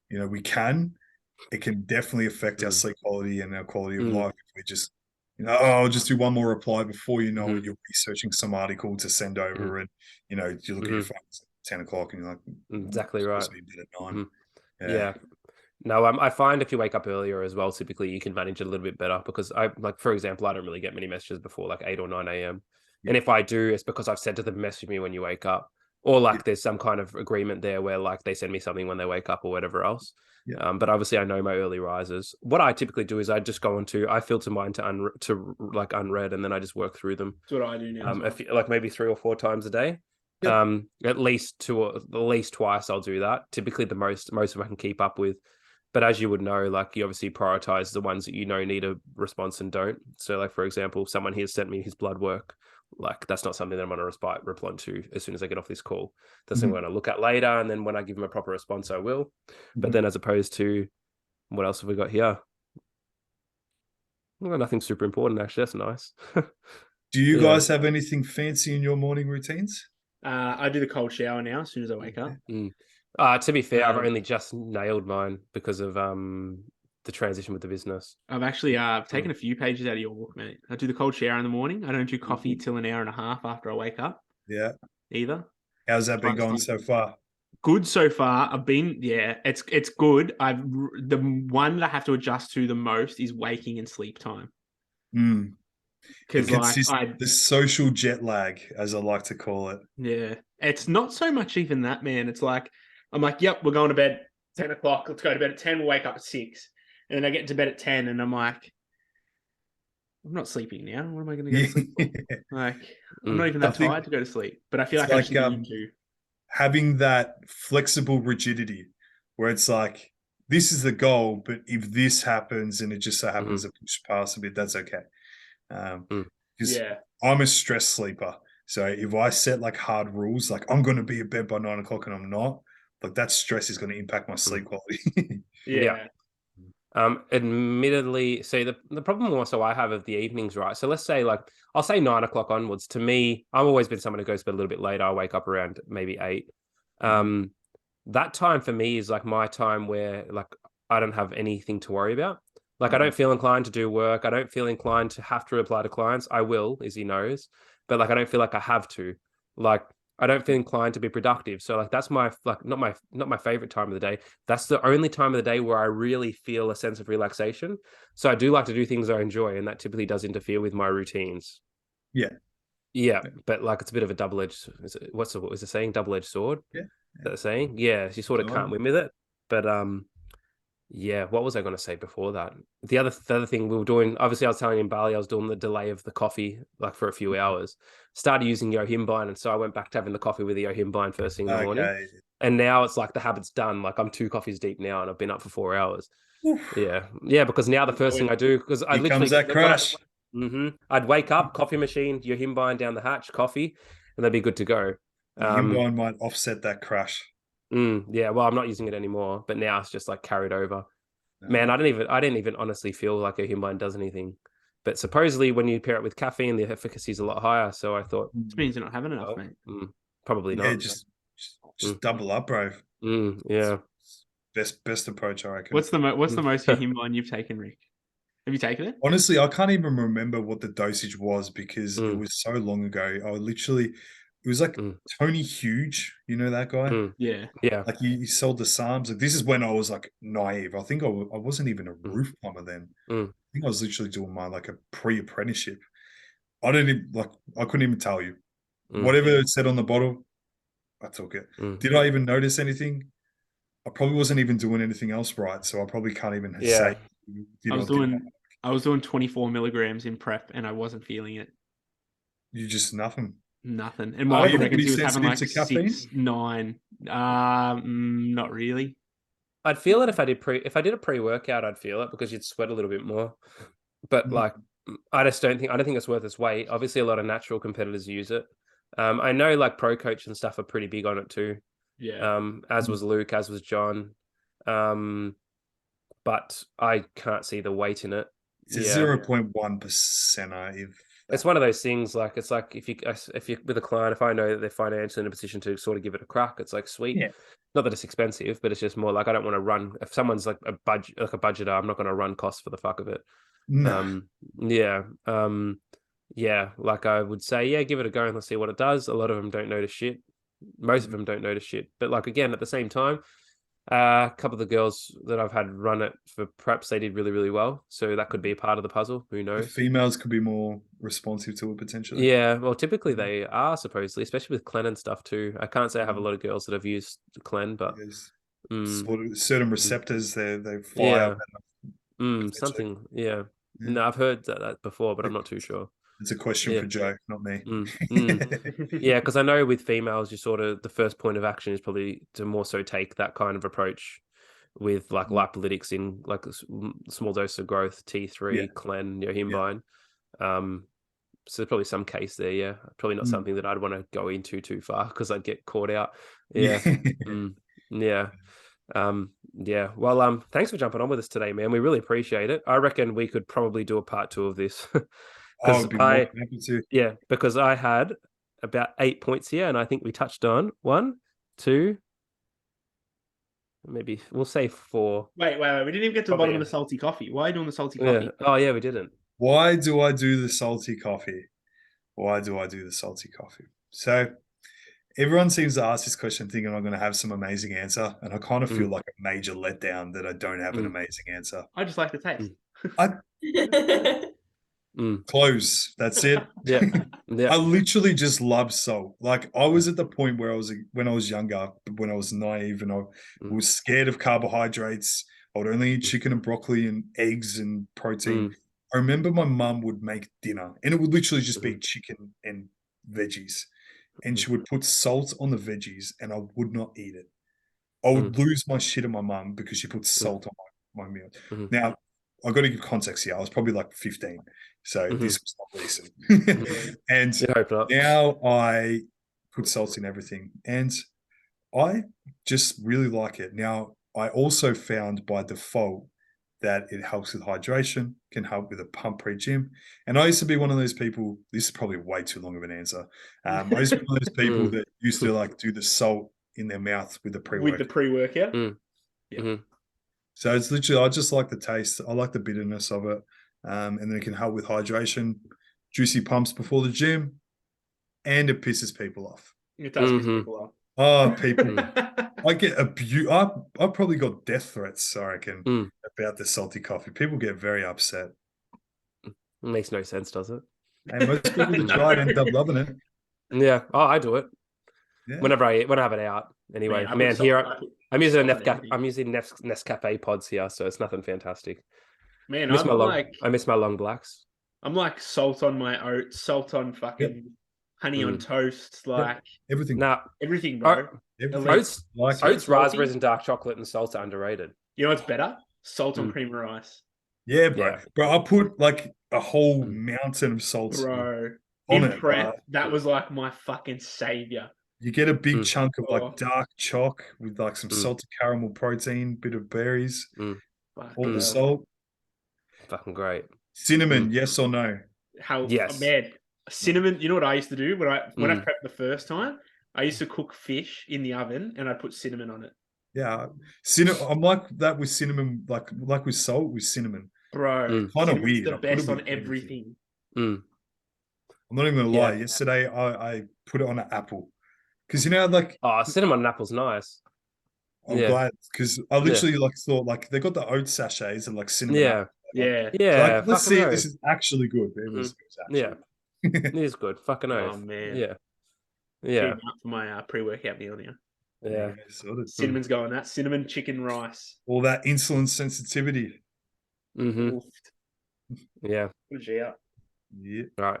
it can definitely affect our sleep quality and our quality of life if we just I'll just do one more reply before you know it, you're researching some article to send over and you look at your phone at 10 o'clock and you're like exactly right. supposed to be at 9. Yeah. No, I find if you wake up earlier as well, typically you can manage it a little bit better because for example, I don't really get many messages before like 8 or 9 a.m. And if I do, it's because I've said to them, message me when you wake up. Or like there's some kind of agreement there where like they send me something when they wake up or whatever else. But obviously I know my early risers. What I typically do is I just go I filter mine to unread and then I just work through them. That's what I do now. Like maybe 3 or 4 times a day. Yep. At least twice I'll do that. Typically the most of them I can keep up with. But as you would know, like you obviously prioritize the ones that you know need a response and don't. So like, for example, someone here sent me his blood work. Like that's not something that I'm going to respond to as soon as I get off this call. That's something I'm going to look at later. And then when I give him a proper response, I will. But then as opposed to what else have we got here? Well, nothing super important, actually. That's nice. Do you guys have anything fancy in your morning routines? I do the cold shower now as soon as I wake up. To be fair, I've only just nailed mine because of the transition with the business. I've actually taken a few pages out of your book, mate. I do the cold shower in the morning. I don't do coffee till an hour and a half after I wake up. Yeah. Either. How's that been going so far? Good so far. It's good. The one that I have to adjust to the most is waking and sleep time. Because the social jet lag, as I like to call it. Yeah, it's not so much even that, man. It's like I'm like, yep, we're going to bed 10 o'clock. Let's go to bed at 10. We'll wake up at 6, and then I get into bed at 10, and I'm like, I'm not sleeping now. What am I going to go to sleep for? Like, I'm not even that tired to go to sleep, but I feel like I just need to. Having that flexible rigidity, where it's like, this is the goal, but if this happens and it just so happens to push past a bit, that's okay. Because I'm a stress sleeper. So if I set like hard rules, like I'm going to be in bed by 9 o'clock and I'm not, like that stress is going to impact my sleep quality. Yeah. Admittedly, so the problem also I have of the evenings, right? So let's say like I'll say 9 o'clock onwards. To me, I've always been someone who goes to bed a little bit later. I wake up around maybe 8. That time for me is like my time where like I don't have anything to worry about. Like I don't feel inclined to do work. I don't feel inclined to have to reply to clients. I will, as he knows, but like I don't feel like I have to. Like I don't feel inclined to be productive. So like that's my like not my favorite time of the day. That's the only time of the day where I really feel a sense of relaxation. So I do like to do things I enjoy, and that typically does interfere with my routines. Yeah, but like it's a bit of a double-edged. What's the saying? Double-edged sword. Yeah, is that the saying? Yeah, you sort of can't win with it. But yeah, what was I going to say before that? The other thing we were doing, obviously I was telling you in Bali, I was doing the delay of the coffee like for a few hours. Started using Yohimbine, and so I went back to having the coffee with the Yohimbine first thing in the morning. And now it's like the habit's done. Like I'm 2 coffees deep now, and I've been up for 4 hours. Yeah, because now the first thing I do, because I literally comes that crash. I'd wake up, coffee machine, Yohimbine down the hatch, coffee, and they'd be good to go. Yohimbine might offset that crash. Yeah, well, I'm not using it anymore, but now it's just like carried over. Man, I didn't even honestly feel like Yohimbine does anything. But supposedly when you pair it with caffeine, the efficacy is a lot higher. So I thought, which means you're not having enough, mate. Probably not. Yeah, just double up, bro. Yeah. Best approach, I reckon. What's the most Yohimbine you've taken, Rick? Have you taken it? Honestly, I can't even remember what the dosage was because it was so long ago. It was like Tony Huge, you know that guy? Yeah. Like he sold the SARMs. Like this is when I was like naive. I think I wasn't even a roof plumber then. I think I was literally doing my like a pre-apprenticeship. I couldn't even tell you. Whatever it said on the bottle, I took it. Did I even notice anything? I probably wasn't even doing anything else right, so I probably can't even say. I was doing 24 milligrams in prep, and I wasn't feeling it. You just nothing. And Michael reckons he was having like 6, 9. Not really. I'd feel it if I did a pre-workout. I'd feel it because you'd sweat a little bit more. But like, I don't think it's worth its weight. Obviously, a lot of natural competitors use it. I know like Pro Coach and stuff are pretty big on it too. Yeah. As was Luke, as was John. But I can't see the weight in it. It's 0.1%. It's one of those things. Like it's like if you're with a client, if I know that they're financially in a position to sort of give it a crack, it's like sweet. Yeah. Not that it's expensive, but it's just more like I don't want to run. If someone's like a budgeter, I'm not going to run costs for the fuck of it. No. Yeah. Like I would say, give it a go and let's see what it does. A lot of them don't notice shit. Most of them don't notice shit. But like again, at the same time, a couple of the girls that I've had run it for preps, they did really, really well. So that could be a part of the puzzle. Who knows? The females could be more responsive to it potentially. Yeah, well, typically they are supposedly, especially with Clen and stuff too. I can't say I have a lot of girls that have used Clen, but certain receptors they fire. Something. Yeah. No, I've heard that before, but I'm not too sure. It's a question Yeah. for Joe, not me. Yeah, because I know with females, you sort of the first point of action is probably to more so take that kind of approach with like lipolytics in like a small dose of growth, T3, Clen, yohimbine. So there's probably some case there. Yeah, probably not something that I'd want to go into too far because I'd get caught out. Yeah. Yeah. Yeah. Well, thanks for jumping on with us today, man. We really appreciate it. I reckon we could probably do a part 2 of this. I'd be more than happy to. Yeah, because I had about 8 points here, and I think we touched on 1, 2, maybe we'll say 4. Wait. We didn't even get to the bottom of the salty coffee. Why are you doing the salty coffee? Yeah. Oh, yeah, we didn't. Why do I do the salty coffee? So everyone seems to ask this question thinking I'm going to have some amazing answer, and I kind of feel like a major letdown that I don't have an amazing answer. I just like the taste. Close. That's it. Yeah. I literally just love salt. Like I was at the point where when I was younger, when I was naive and I was scared of carbohydrates. I would only eat chicken and broccoli and eggs and protein. I remember my mum would make dinner and it would literally just be chicken and veggies. And she would put salt on the veggies and I would not eat it. I would lose my shit at my mum because she put salt on my meal. Now, I've got to give context here. I was probably like 15. So this was not recent. And now I put salt in everything. And I just really like it. Now, I also found by default that it helps with hydration, can help with a pump pre-gym. And I used to be one of those people, this is probably way too long of an answer. I used to be one of those people that used to like do the salt in their mouth with the pre-workout. With the pre-workout? So it's literally, I just like the taste. I like the bitterness of it. And then it can help with hydration, juicy pumps before the gym, and it pisses people off. It does piss people off. Oh, people. I get I've probably got death threats, I reckon, about the salty coffee. People get very upset. It makes no sense, does it? And most people that try it end up loving it. Yeah. Oh, I do it. Yeah. Whenever I have it out. Anyway, man, here I'm using Nescafe pods here, so it's nothing fantastic. Man, I miss my long blacks. I'm like salt on my oats, salt on fucking honey on toast, like everything. Everything, bro. Oats, raspberries, and dark chocolate and salt are underrated. You know what's better? Salt on cream of rice. Yeah, bro. Yeah. Bro, I put like a whole mountain of salt bro. on in it. Prep, that was like my fucking savior. You get a big chunk of like dark choc with like some salted caramel protein, bit of berries, all the salt. Fucking great. Cinnamon, yes or no? Yes. Man, cinnamon. You know what I used to do when I prepped the first time? I used to cook fish in the oven and I'd put cinnamon on it. Yeah, I'm like that with cinnamon, like with salt with cinnamon. Bro, kind of weird. The best on everything. I'm not even gonna lie. Yesterday I put it on an apple because like cinnamon and apple's nice. I'm glad because I literally like thought like they got the oat sachets and like cinnamon. Yeah. So, like, let's see if this is actually good. It was actually it is good. Fucking oath. Oh man. Yeah. Up for my pre-workout meal now. Yeah. Cinnamon's going that. Cinnamon chicken rice. All that insulin sensitivity. Yeah. Yeah. All right.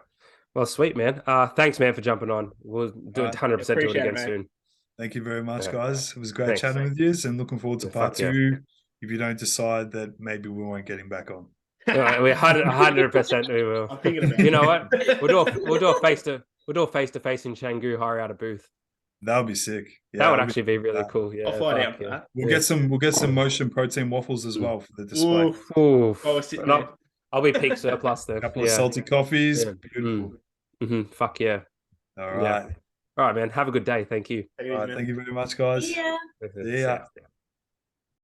Well, sweet, man. Thanks, man, for jumping on. We'll do 100% do it again soon. Thank you very much, guys. It was great chatting with you and looking forward to part 2 if you don't decide that maybe we won't get him back on. We 100% we will. I'm thinking about you know what? We'll do a face to face in Canggu, hire out a booth. That would be sick. Yeah, that would actually be really cool. Yeah, I'll fly down for that. We'll get some motion protein waffles as well for the display. I'll be peak surplus there. A couple of salty coffees. Beautiful. Fuck yeah. All right. All right, man. Have a good day. Thank you. All right. Thank you very much, guys. Yeah. Yeah.